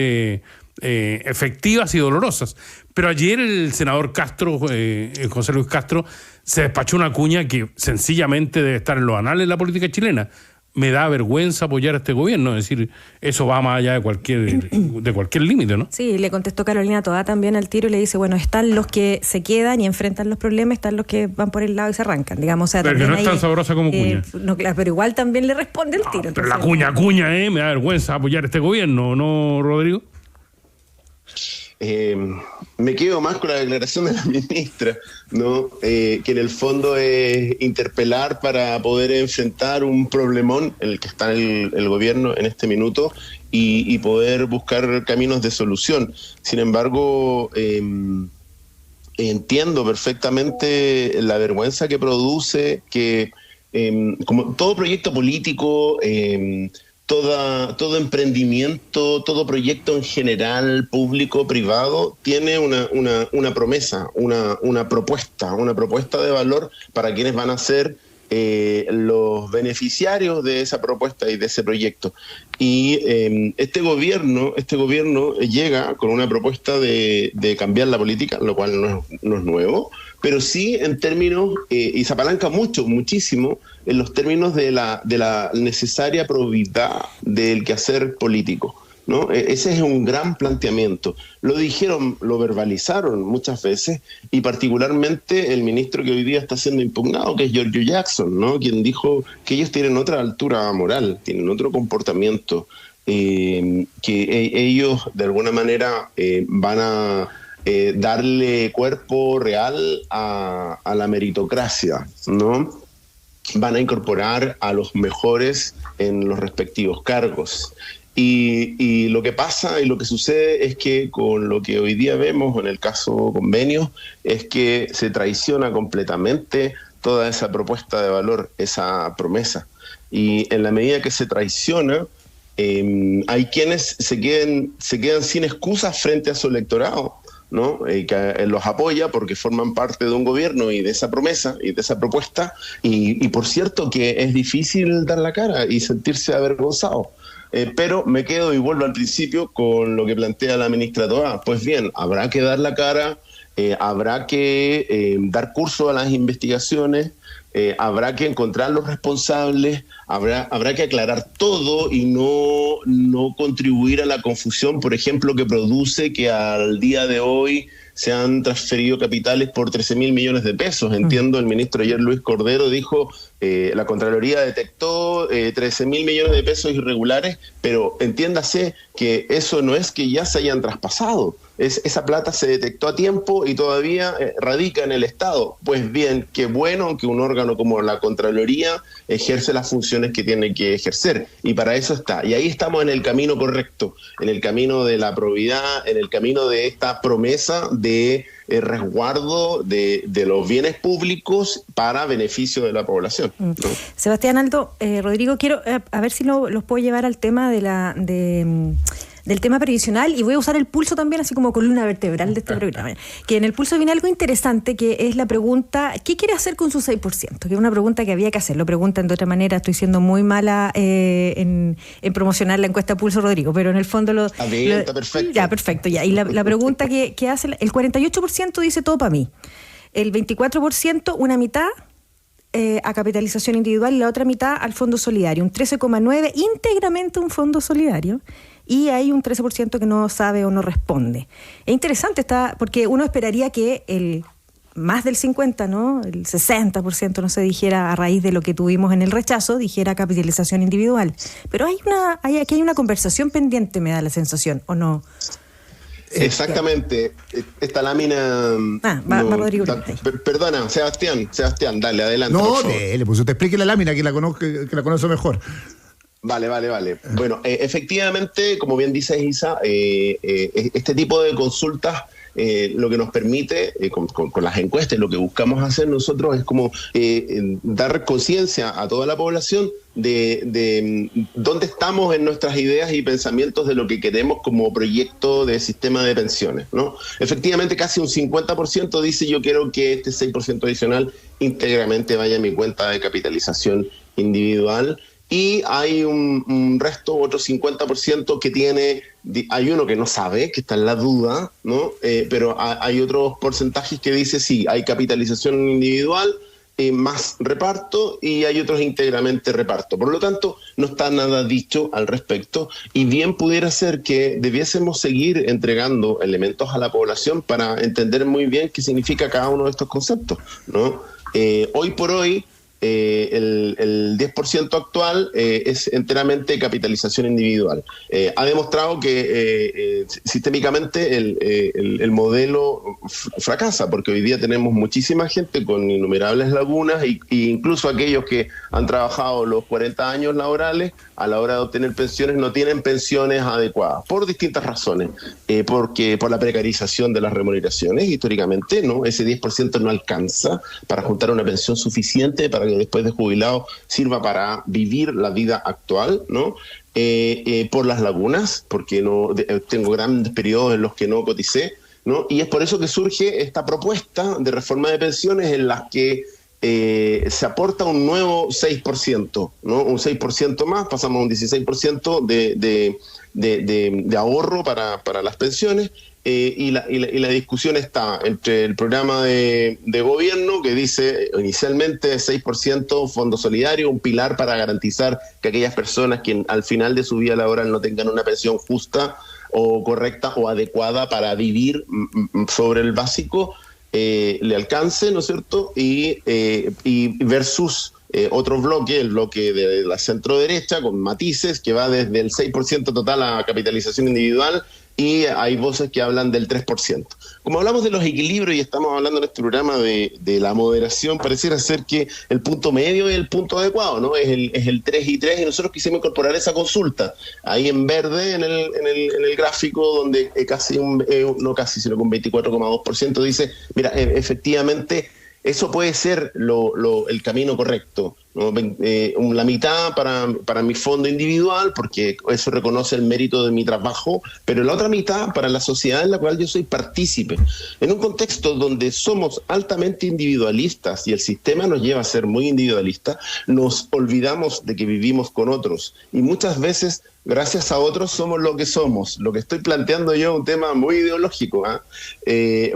efectivas y dolorosas. Pero ayer el senador Castro, José Luis Castro, se despachó una cuña que sencillamente debe estar en los anales de la política chilena. Me da vergüenza apoyar a este gobierno, es decir, eso va más allá de cualquier límite, ¿no? Sí, le contestó Carolina Toá también al tiro y le dice, bueno, están los que se quedan y enfrentan los problemas, están los que van por el lado y se arrancan, digamos. O sea, pero que no es tan sabrosa como cuña. No, claro, pero igual también le responde el tiro. Pero la cuña, me da vergüenza apoyar a este gobierno, ¿no, Rodrigo? Me quedo más con la declaración de la ministra, ¿no? Que en el fondo es interpelar para poder enfrentar un problemón en el que está el gobierno en este minuto y poder buscar caminos de solución. Sin embargo, entiendo perfectamente la vergüenza que produce que, como todo proyecto político, todo emprendimiento, todo proyecto en general, público, privado, tiene una promesa, una propuesta de valor para quienes van a ser los beneficiarios de esa propuesta y de ese proyecto. Y este gobierno llega con una propuesta de cambiar la política, lo cual no es nuevo, pero sí en términos, y se apalanca muchísimo, en los términos de la necesaria probidad del quehacer político, ¿no? Ese es un gran planteamiento. Lo dijeron, lo verbalizaron muchas veces, y particularmente el ministro que hoy día está siendo impugnado, que es Giorgio Jackson, ¿no? Quien dijo que ellos tienen otra altura moral, tienen otro comportamiento, que ellos de alguna manera van a darle cuerpo real a la meritocracia, ¿no? Van a incorporar a los mejores en los respectivos cargos. Y lo que pasa y lo que sucede es que con lo que hoy día vemos en el caso Convenios es que se traiciona completamente toda esa propuesta de valor, esa promesa. Y en la medida que se traiciona, hay quienes se quedan sin excusas frente a su electorado, ¿no? Que los apoya porque forman parte de un gobierno y de esa promesa y de esa propuesta, y por cierto que es difícil dar la cara y sentirse avergonzado. Pero me quedo y vuelvo al principio con lo que plantea la ministra Toá. Pues bien, habrá que dar la cara, habrá que dar curso a las investigaciones, habrá que encontrar los responsables, habrá que aclarar todo y no contribuir a la confusión, por ejemplo, que produce que al día de hoy se han transferido capitales por 13.000 millones de pesos. Entiendo, el ministro ayer, Luis Cordero, dijo la Contraloría detectó 13.000 millones de pesos irregulares, pero entiéndase que eso no es que ya se hayan traspasado. Esa plata se detectó a tiempo y todavía radica en el Estado. Pues bien, qué bueno que un órgano como la Contraloría ejerce las funciones que tiene que ejercer, y para eso está. Y ahí estamos en el camino correcto, en el camino de la probidad, en el camino de esta promesa de resguardo de los bienes públicos para beneficio de la población, ¿no? Sebastián, Aldo, Rodrigo, quiero a ver si los puedo llevar al tema del tema previsional, y voy a usar el pulso también así como columna vertebral de este programa, que en el pulso viene algo interesante, que es la pregunta: ¿qué quiere hacer con su 6%? Que es una pregunta que había que hacer. Lo preguntan de otra manera, estoy siendo muy mala en promocionar la encuesta pulso, Rodrigo, pero en el fondo está perfecto. Ya, perfecto, ya. Y la pregunta que hace, el 48% dice todo para mí, el 24% una mitad a capitalización individual y la otra mitad al fondo solidario, un 13,9% íntegramente un fondo solidario, y hay un 13% que no sabe o no responde. Es interesante, porque uno esperaría que el más del 50%, ¿no? El 60%, no se dijera, a raíz de lo que tuvimos en el rechazo, dijera capitalización individual. Pero aquí hay una conversación pendiente, me da la sensación, ¿o no? Exactamente. Esta lámina... va Rodrigo. Perdona, Sebastián, dale, adelante. No, pues usted explique la lámina, que la conoce mejor. Vale. Bueno, efectivamente, como bien dice Isa, este tipo de consultas lo que nos permite, con las encuestas, lo que buscamos hacer nosotros es como dar conciencia a toda la población de dónde estamos en nuestras ideas y pensamientos de lo que queremos como proyecto de sistema de pensiones, ¿no? Efectivamente, casi un 50% dice: yo quiero que este 6% adicional íntegramente vaya a mi cuenta de capitalización individual. Y hay un resto, otro 50% que hay uno que no sabe, que está en la duda, ¿no? Pero hay otros porcentajes que dice sí, hay capitalización individual, más reparto, y hay otros íntegramente reparto. Por lo tanto, no está nada dicho al respecto, y bien pudiera ser que debiésemos seguir entregando elementos a la población para entender muy bien qué significa cada uno de estos conceptos, ¿no? Hoy por hoy, el 10% actual es enteramente capitalización individual. Ha demostrado que sistémicamente el modelo fracasa, porque hoy día tenemos muchísima gente con innumerables lagunas, e incluso aquellos que han trabajado los 40 años laborales, a la hora de obtener pensiones no tienen pensiones adecuadas, por distintas razones, porque por la precarización de las remuneraciones, históricamente, ¿no? Ese 10% no alcanza para juntar una pensión suficiente para que después de jubilado sirva para vivir la vida actual, ¿no? Por las lagunas, porque tengo grandes periodos en los que no coticé, ¿no? Y es por eso que surge esta propuesta de reforma de pensiones en las que se aporta un nuevo 6%, ¿no? Un 6% más, pasamos a un 16% de ahorro para las pensiones. Y la discusión está entre el programa de gobierno, que dice inicialmente 6% fondo solidario, un pilar para garantizar que aquellas personas que al final de su vida laboral no tengan una pensión justa o correcta o adecuada para vivir sobre el básico, le alcance, ¿no es cierto? Y versus otro bloque, el bloque de la centro derecha, con matices, que va desde el 6% total a capitalización individual, y hay voces que hablan del 3%. Como hablamos de los equilibrios y estamos hablando en este programa de la moderación, pareciera ser que el punto medio es el punto adecuado, ¿no? Es el 3 y 3, y nosotros quisimos incorporar esa consulta ahí en verde en el gráfico, donde no casi, sino con 24,2% dice: mira, efectivamente eso puede ser el camino correcto, ¿no? La mitad para mi fondo individual, porque eso reconoce el mérito de mi trabajo, pero la otra mitad para la sociedad en la cual yo soy partícipe. En un contexto donde somos altamente individualistas y el sistema nos lleva a ser muy individualistas, nos olvidamos de que vivimos con otros y muchas veces gracias a otros somos lo que somos. Lo que estoy planteando yo es un tema muy ideológico,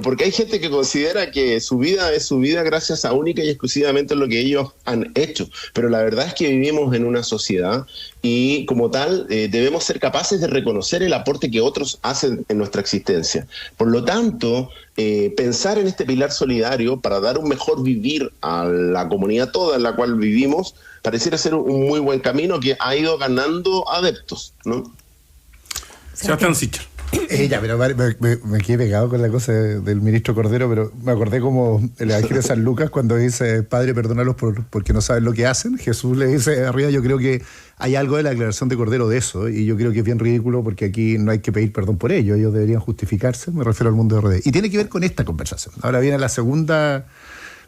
porque hay gente que considera que su vida es su vida gracias a única y exclusivamente lo que ellos han hecho. Pero la verdad es que vivimos en una sociedad y como tal debemos ser capaces de reconocer el aporte que otros hacen en nuestra existencia. Por lo tanto, pensar en este pilar solidario para dar un mejor vivir a la comunidad toda en la cual vivimos pareciera ser un muy buen camino que ha ido ganando adeptos, ¿no? Sebastián Sichel. Ya, pero me quedé pegado con la cosa del ministro Cordero, pero me acordé como el Evangelio de San Lucas cuando dice, Padre, perdónalos porque no saben lo que hacen. Jesús le dice arriba, yo creo que hay algo de la declaración de Cordero de eso, y yo creo que es bien ridículo porque aquí no hay que pedir perdón por ello, ellos deberían justificarse, me refiero al mundo de RD. Y tiene que ver con esta conversación. Ahora viene la segunda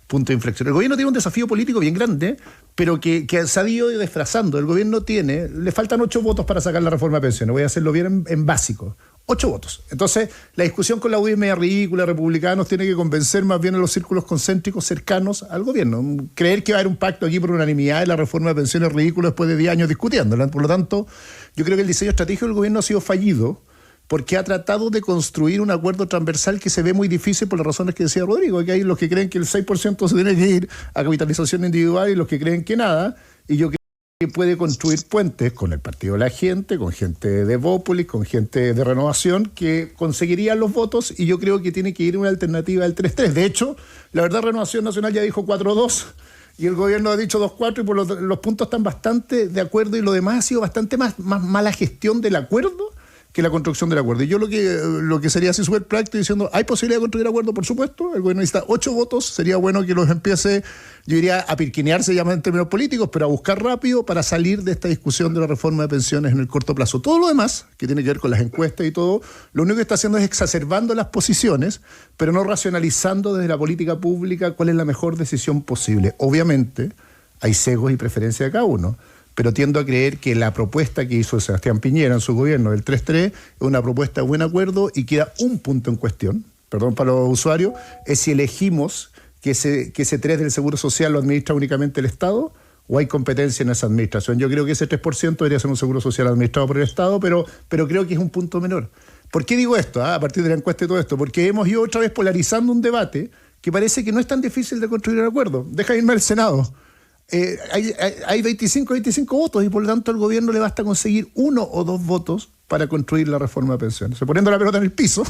punto de inflexión. El gobierno tiene un desafío político bien grande, pero que se ha ido desfrazando. El gobierno le faltan 8 votos para sacar la reforma de pensiones. Voy a hacerlo bien en básico. 8 votos. Entonces, la discusión con la UDI es media ridícula, republicanos tiene que convencer más bien a los círculos concéntricos cercanos al gobierno. Creer que va a haber un pacto aquí por unanimidad de la reforma de pensiones es ridículo después de 10 años discutiéndola. Por lo tanto, yo creo que el diseño estratégico del gobierno ha sido fallido porque ha tratado de construir un acuerdo transversal que se ve muy difícil por las razones que decía Rodrigo, que hay los que creen que el 6% se tiene que ir a capitalización individual y los que creen que nada, y yo creo que puede construir puentes con el Partido de la Gente, con gente de Bópolis, con gente de Renovación, que conseguirían los votos, y yo creo que tiene que ir una alternativa al 3-3. De hecho, la verdad, Renovación Nacional ya dijo 4-2, y el gobierno ha dicho 2-4, y por los puntos están bastante de acuerdo, y lo demás ha sido bastante más mala gestión del acuerdo que la construcción del acuerdo. Y yo lo que sería así súper práctico diciendo, ¿hay posibilidad de construir acuerdo? Por supuesto, el gobierno necesita 8 votos, sería bueno que los empiece, yo diría, a pirquinearse, llaman en términos políticos, pero a buscar rápido para salir de esta discusión de la reforma de pensiones en el corto plazo. Todo lo demás, que tiene que ver con las encuestas y todo, lo único que está haciendo es exacerbando las posiciones, pero no racionalizando desde la política pública cuál es la mejor decisión posible. Obviamente, hay sesgos y preferencias de cada uno, pero tiendo a creer que la propuesta que hizo Sebastián Piñera en su gobierno del 3-3 es una propuesta de buen acuerdo, y queda un punto en cuestión, perdón para los usuarios, es si elegimos que ese 3 del Seguro Social lo administra únicamente el Estado o hay competencia en esa administración. Yo creo que ese 3% debería ser un Seguro Social administrado por el Estado, pero creo que es un punto menor. ¿Por qué digo esto? A partir de la encuesta y todo esto, porque hemos ido otra vez polarizando un debate que parece que no es tan difícil de construir un acuerdo. Deja irme al Senado. Hay 25 votos, y por lo tanto al gobierno le basta conseguir 1 o 2 votos para construir la reforma de pensiones. Poniendo la pelota en el piso,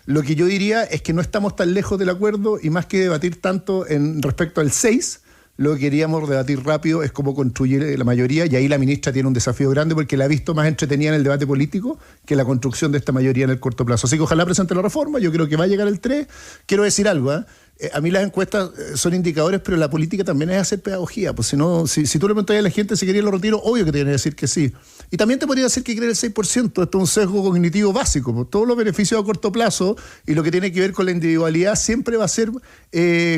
lo que yo diría es que no estamos tan lejos del acuerdo, y más que debatir tanto en respecto al 6, lo que queríamos debatir rápido es cómo construir la mayoría, y ahí la ministra tiene un desafío grande porque la ha visto más entretenida en el debate político que la construcción de esta mayoría en el corto plazo. Así que ojalá presente la reforma, yo creo que va a llegar el 3. Quiero decir algo, a mí las encuestas son indicadores, pero la política también es hacer pedagogía. Pues si tú le preguntas a la gente si quería los retiros, obvio que te viene a decir que sí. Y también te podría decir que quiere el 6%. Esto es un sesgo cognitivo básico. Pues todos los beneficios a corto plazo y lo que tiene que ver con la individualidad siempre va a ser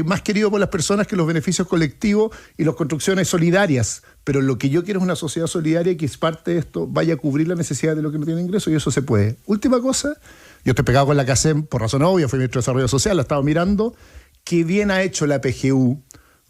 más querido por las personas que los beneficios colectivos y las construcciones solidarias. Pero lo que yo quiero es una sociedad solidaria que es parte de esto, vaya a cubrir la necesidad de lo que no tiene ingresos, y eso se puede. Última cosa, yo estoy pegado con la CACEM por razón obvia, fui ministro de Desarrollo Social, la estaba mirando. Qué bien ha hecho la PGU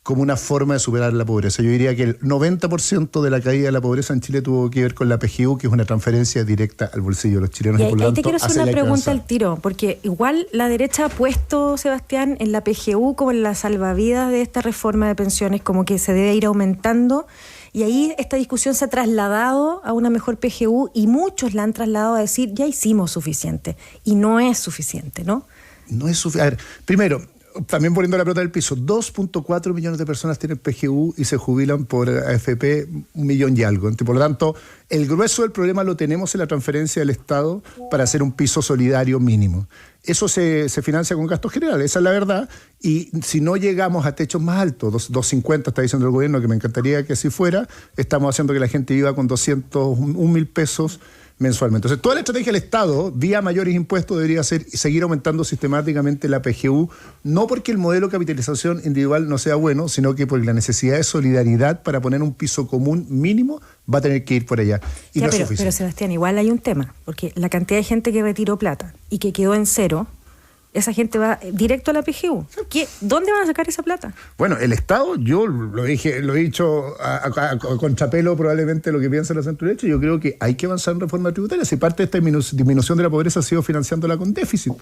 como una forma de superar la pobreza. Yo diría que el 90% de la caída de la pobreza en Chile tuvo que ver con la PGU, que es una transferencia directa al bolsillo de los chilenos. Y ahí te quiero hacer una pregunta al tiro, porque igual la derecha ha puesto, Sebastián, en la PGU como en la salvavidas de esta reforma de pensiones, como que se debe ir aumentando. Y ahí esta discusión se ha trasladado a una mejor PGU, y muchos la han trasladado a decir, ya hicimos suficiente. Y no es suficiente, ¿no? No es suficiente. A ver, primero, también poniendo la pelota del piso, 2.4 millones de personas tienen PGU y se jubilan por AFP 1 millón y algo. Por lo tanto, el grueso del problema lo tenemos en la transferencia del Estado para hacer un piso solidario mínimo. Eso se financia con gastos generales, esa es la verdad, y si no llegamos a techos más altos, 250 está diciendo el gobierno, que me encantaría que así fuera, estamos haciendo que la gente viva con 201.000 pesos mensualmente. Entonces, toda la estrategia del Estado, vía mayores impuestos, debería ser seguir aumentando sistemáticamente la PGU, no porque el modelo de capitalización individual no sea bueno, sino que porque la necesidad de solidaridad para poner un piso común mínimo va a tener que ir por allá. Y no es suficiente. Pero Sebastián, igual hay un tema, porque la cantidad de gente que retiró plata y que quedó en cero, esa gente va directo a la PGU. ¿Dónde van a sacar esa plata? Bueno, el Estado, yo lo he dicho a contrapelo probablemente lo que piensa la centro derecha, yo creo que hay que avanzar en reforma tributaria. Si parte de esta disminución de la pobreza ha sido financiándola con déficit.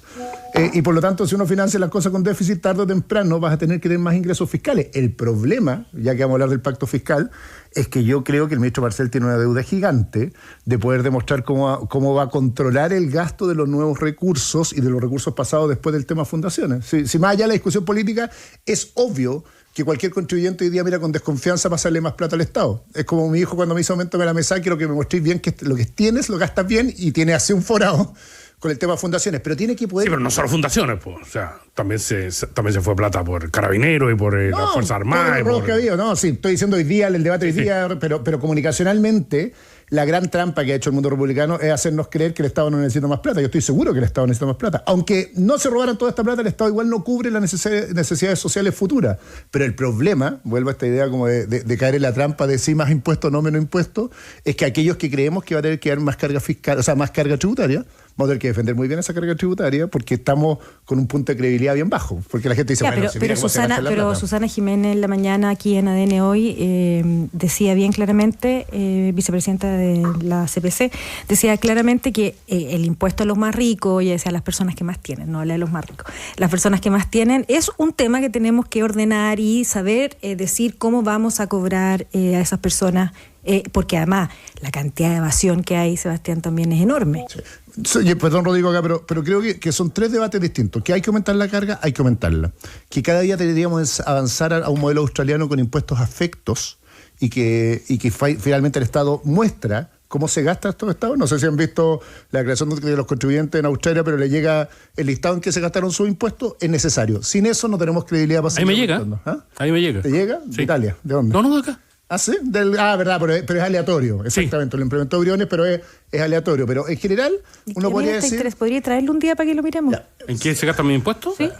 Y por lo tanto, si uno financia las cosas con déficit, tarde o temprano vas a tener que tener más ingresos fiscales. El problema, ya que vamos a hablar del pacto fiscal, es que yo creo que el ministro Marcel tiene una deuda gigante de poder demostrar cómo va a controlar el gasto de los nuevos recursos y de los recursos pasados después del tema fundaciones. Si más allá de la discusión política, es obvio que cualquier contribuyente hoy día mira con desconfianza pasarle más plata al Estado. Es como mi hijo cuando me hizo aumento de la mesa, quiero que me mostréis bien que lo que tienes lo gastas bien y tiene así un forado con el tema de fundaciones, pero tiene que poder... Sí, pero no solo fundaciones, pues. O sea, también se fue plata por Carabineros y por las Fuerzas Armadas. Sí, estoy diciendo hoy día, el debate hoy día, pero comunicacionalmente, la gran trampa que ha hecho el mundo republicano es hacernos creer que el Estado no necesita más plata. Yo estoy seguro que el Estado necesita más plata. Aunque no se robaran toda esta plata, el Estado igual no cubre las necesidades sociales futuras. Pero el problema, vuelvo a esta idea como de caer en la trampa de sí más impuestos, no menos impuestos, es que aquellos que creemos que va a tener que dar más carga fiscal, o sea, más carga tributaria, vamos a tener que defender muy bien esa carga tributaria porque estamos con un punto de credibilidad bien bajo. Porque la gente dice, Susana Jiménez en la mañana aquí en ADN Hoy decía bien claramente, vicepresidenta de la CPC, decía claramente que el impuesto a los más ricos, ella decía a las personas que más tienen, no habla de los más ricos, las personas que más tienen, es un tema que tenemos que ordenar y saber decir cómo vamos a cobrar a esas personas, porque además la cantidad de evasión que hay, Sebastián, también es enorme. Sí. Perdón, Rodrigo, acá, pero creo que son tres debates distintos. Que hay que aumentar la carga, hay que aumentarla. Que cada día deberíamos avanzar a un modelo australiano con impuestos afectos y que finalmente el Estado muestra cómo se gasta estos estados. No sé si han visto la creación de los contribuyentes en Australia, pero le llega el listado en que se gastaron sus impuestos, es necesario. Sin eso no tenemos credibilidad para seguir aumentando. Ahí me llega. ¿Te llega? Sí. ¿De Italia? ¿De dónde? No, de acá. ¿Ah, sí? Verdad, pero es aleatorio. Exactamente, sí. Lo implementó Briones, pero es aleatorio. Pero en general, uno podría decir... ¿Podría traerle un día para que lo miremos? Ya. ¿En qué se gastan mis impuestos? Sí.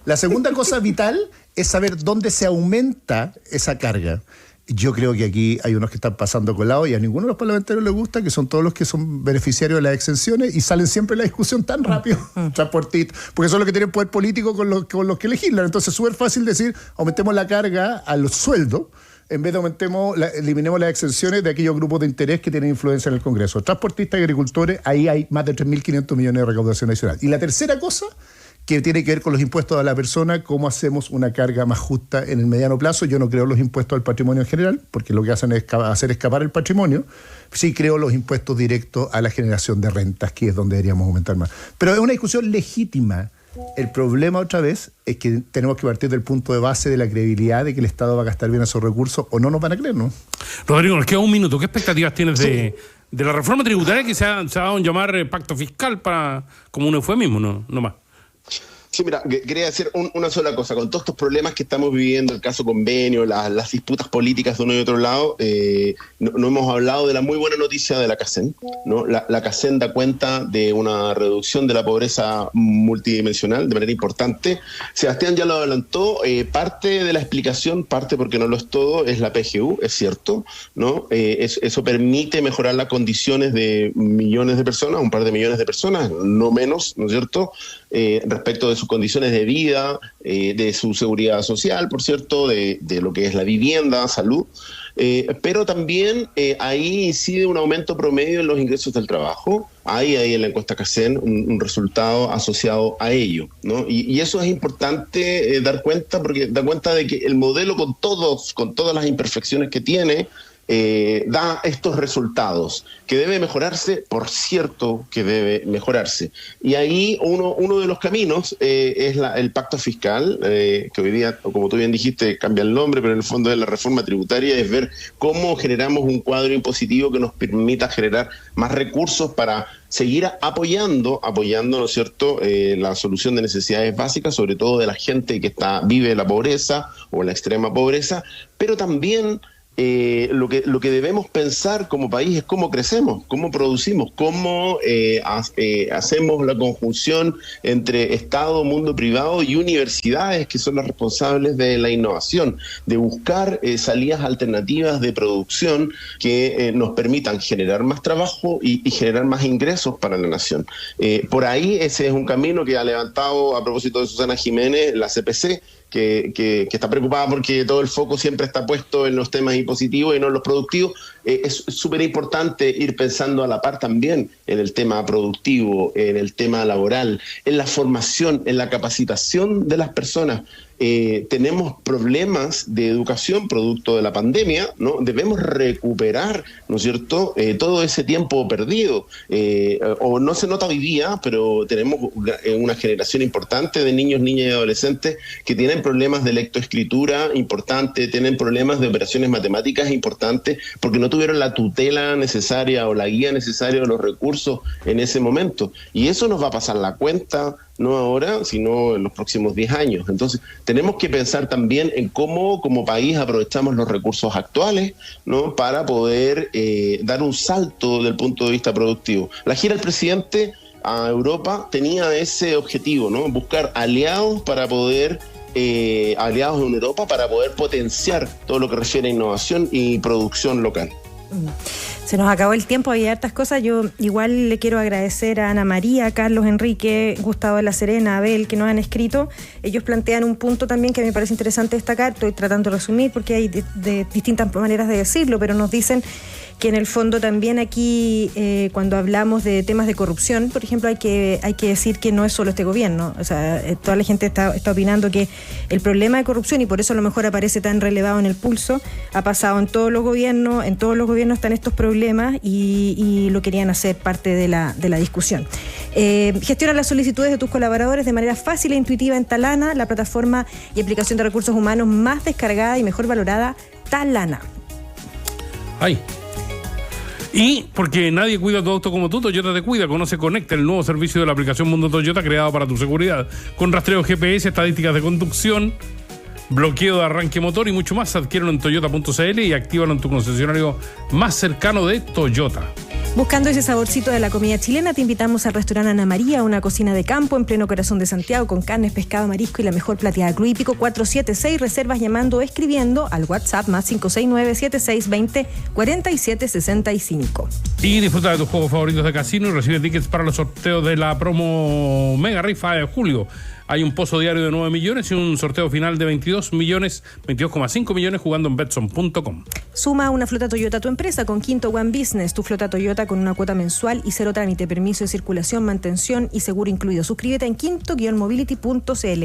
La segunda cosa vital es saber dónde se aumenta esa carga. Yo creo que aquí hay unos que están pasando colado y a ninguno de los parlamentarios les gusta, que son todos los que son beneficiarios de las exenciones y salen siempre en la discusión tan rápido, transportistas, porque son los que tienen poder político con los que legislan. Entonces es súper fácil decir, aumentemos la carga a los sueldos, en vez de eliminemos las exenciones de aquellos grupos de interés que tienen influencia en el Congreso. Transportistas y agricultores, ahí hay más de 3.500 millones de recaudación adicional. Y la tercera cosa, que tiene que ver con los impuestos a la persona, cómo hacemos una carga más justa en el mediano plazo. Yo no creo los impuestos al patrimonio en general, porque lo que hacen es hacer escapar el patrimonio. Sí creo los impuestos directos a la generación de rentas, que es donde deberíamos aumentar más. Pero es una discusión legítima. El problema, otra vez, es que tenemos que partir del punto de base de la credibilidad de que el Estado va a gastar bien esos recursos, o no nos van a creer, ¿no? Rodrigo, nos queda un minuto. ¿Qué expectativas tienes de la reforma tributaria que se ha dado a llamar pacto fiscal como un eufemismo, no más? Sí, mira, quería decir una sola cosa. Con todos estos problemas que estamos viviendo, el caso convenio, las disputas políticas de uno y otro lado, no hemos hablado de la muy buena noticia de la CACEN, ¿no? La CACEN da cuenta de una reducción de la pobreza multidimensional de manera importante. Sebastián ya lo adelantó, parte de la explicación, parte porque no lo es todo, es la PGU, es cierto, ¿no? Eso permite mejorar las condiciones de millones de personas, un par de millones de personas, no menos, ¿no es cierto?, respecto de sus condiciones de vida, de su seguridad social, por cierto, de lo que es la vivienda, salud, pero también ahí incide un aumento promedio en los ingresos del trabajo. Hay ahí en la encuesta CACEN un resultado asociado a ello, ¿no? Y eso es importante dar cuenta, porque da cuenta de que el modelo con todas las imperfecciones que tiene, da estos resultados, que debe mejorarse, por cierto que debe mejorarse. Y ahí uno de los caminos es el pacto fiscal, que hoy día, como tú bien dijiste, cambia el nombre, pero en el fondo de la reforma tributaria es ver cómo generamos un cuadro impositivo que nos permita generar más recursos para seguir apoyando, ¿no es cierto?, la solución de necesidades básicas, sobre todo de la gente que vive la pobreza o la extrema pobreza, pero también lo que debemos pensar como país es cómo crecemos, cómo producimos, cómo hacemos la conjunción entre Estado, mundo privado y universidades, que son las responsables de la innovación, de buscar salidas alternativas de producción que nos permitan generar más trabajo y generar más ingresos para la nación. Por ahí ese es un camino que ha levantado, a propósito de Susana Jiménez, la CPC, que está preocupada porque todo el foco siempre está puesto en los temas impositivos y no en los productivos. Es súper importante ir pensando a la par también en el tema productivo, en el tema laboral, en la formación, en la capacitación de las personas. Tenemos problemas de educación producto de la pandemia, ¿no? Debemos recuperar, ¿no es cierto?, todo ese tiempo perdido. O no se nota hoy día, pero tenemos una generación importante de niños, niñas y adolescentes que tienen problemas de lectoescritura importantes, tienen problemas de operaciones matemáticas importantes, porque no tuvieron la tutela necesaria o la guía necesaria o los recursos en ese momento. Y eso nos va a pasar la cuenta, no ahora, sino en los próximos 10 años. Entonces, tenemos que pensar también en cómo como país aprovechamos los recursos actuales, ¿no?, para poder dar un salto del punto de vista productivo. La gira del presidente a Europa tenía ese objetivo, ¿no?, buscar aliados para poder aliados en Europa para poder potenciar todo lo que refiere a innovación y producción local. Se nos acabó el tiempo, hay hartas cosas. Yo igual le quiero agradecer a Ana María, Carlos Enrique, Gustavo de la Serena, Abel, que nos han escrito. Ellos plantean un punto también que me parece interesante destacar. Estoy tratando de resumir porque hay de distintas maneras de decirlo, pero nos dicen que en el fondo también aquí, cuando hablamos de temas de corrupción, por ejemplo, hay que decir que no es solo este gobierno. O sea, toda la gente está opinando que el problema de corrupción, y por eso a lo mejor aparece tan relevado en el pulso, ha pasado en todos los gobiernos están estos problemas y lo querían hacer parte de la discusión. Gestiona las solicitudes de tus colaboradores de manera fácil e intuitiva en Talana, la plataforma y aplicación de recursos humanos más descargada y mejor valorada, Talana. ¡Ay! Y porque nadie cuida tu auto como tú, Toyota te cuida. Conoce Conecta, el nuevo servicio de la aplicación Mundo Toyota creado para tu seguridad. Con rastreo GPS, estadísticas de conducción, bloqueo de arranque motor y mucho más. Adquiérelo en toyota.cl y actívalo en tu concesionario más cercano de Toyota. Buscando ese saborcito de la comida chilena, te invitamos al restaurante Ana María, una cocina de campo en pleno corazón de Santiago, con carnes, pescado, marisco y la mejor plateada cru hípico. 476, reservas llamando o escribiendo al WhatsApp más 569-7620-4765. Y disfruta de tus juegos favoritos de casino y recibe tickets para los sorteos de la promo Mega Rifa de julio. Hay un pozo diario de 9 millones y un sorteo final de 22,5 millones jugando en Betson.com. Suma una flota Toyota a tu empresa con Quinto One Business, tu flota Toyota con una cuota mensual y cero trámite, permiso de circulación, mantención y seguro incluido. Suscríbete en quinto-mobility.cl.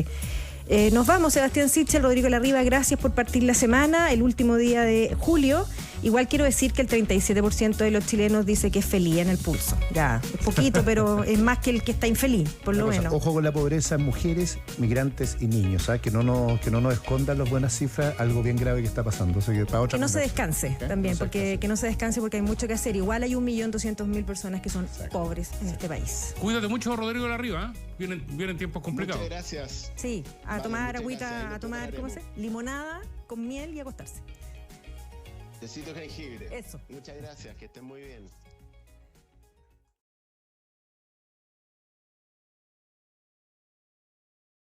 Nos vamos, Sebastián Sichel, Rodrigo Larriba, gracias por partir la semana, el último día de julio. Igual quiero decir que el 37% de los chilenos dice que es feliz en el pulso. Ya, es poquito, pero es más que el que está infeliz, por lo menos. Ojo con la pobreza en mujeres, migrantes y niños, ¿sabes? Que no nos escondan las buenas cifras, algo bien grave que está pasando. O sea, que no se descanse también, porque que no se descanse porque hay mucho que hacer. Igual hay 1.200.000 personas que son pobres en este país. Cuídate mucho, Rodrigo Larriba, ¿eh? Vienen tiempos complicados. Muchas gracias. Sí, tomar agüita, a tomar, ¿cómo se? Limonada con miel y acostarse. Tecito jengibre. Eso. Muchas gracias, que estén muy bien.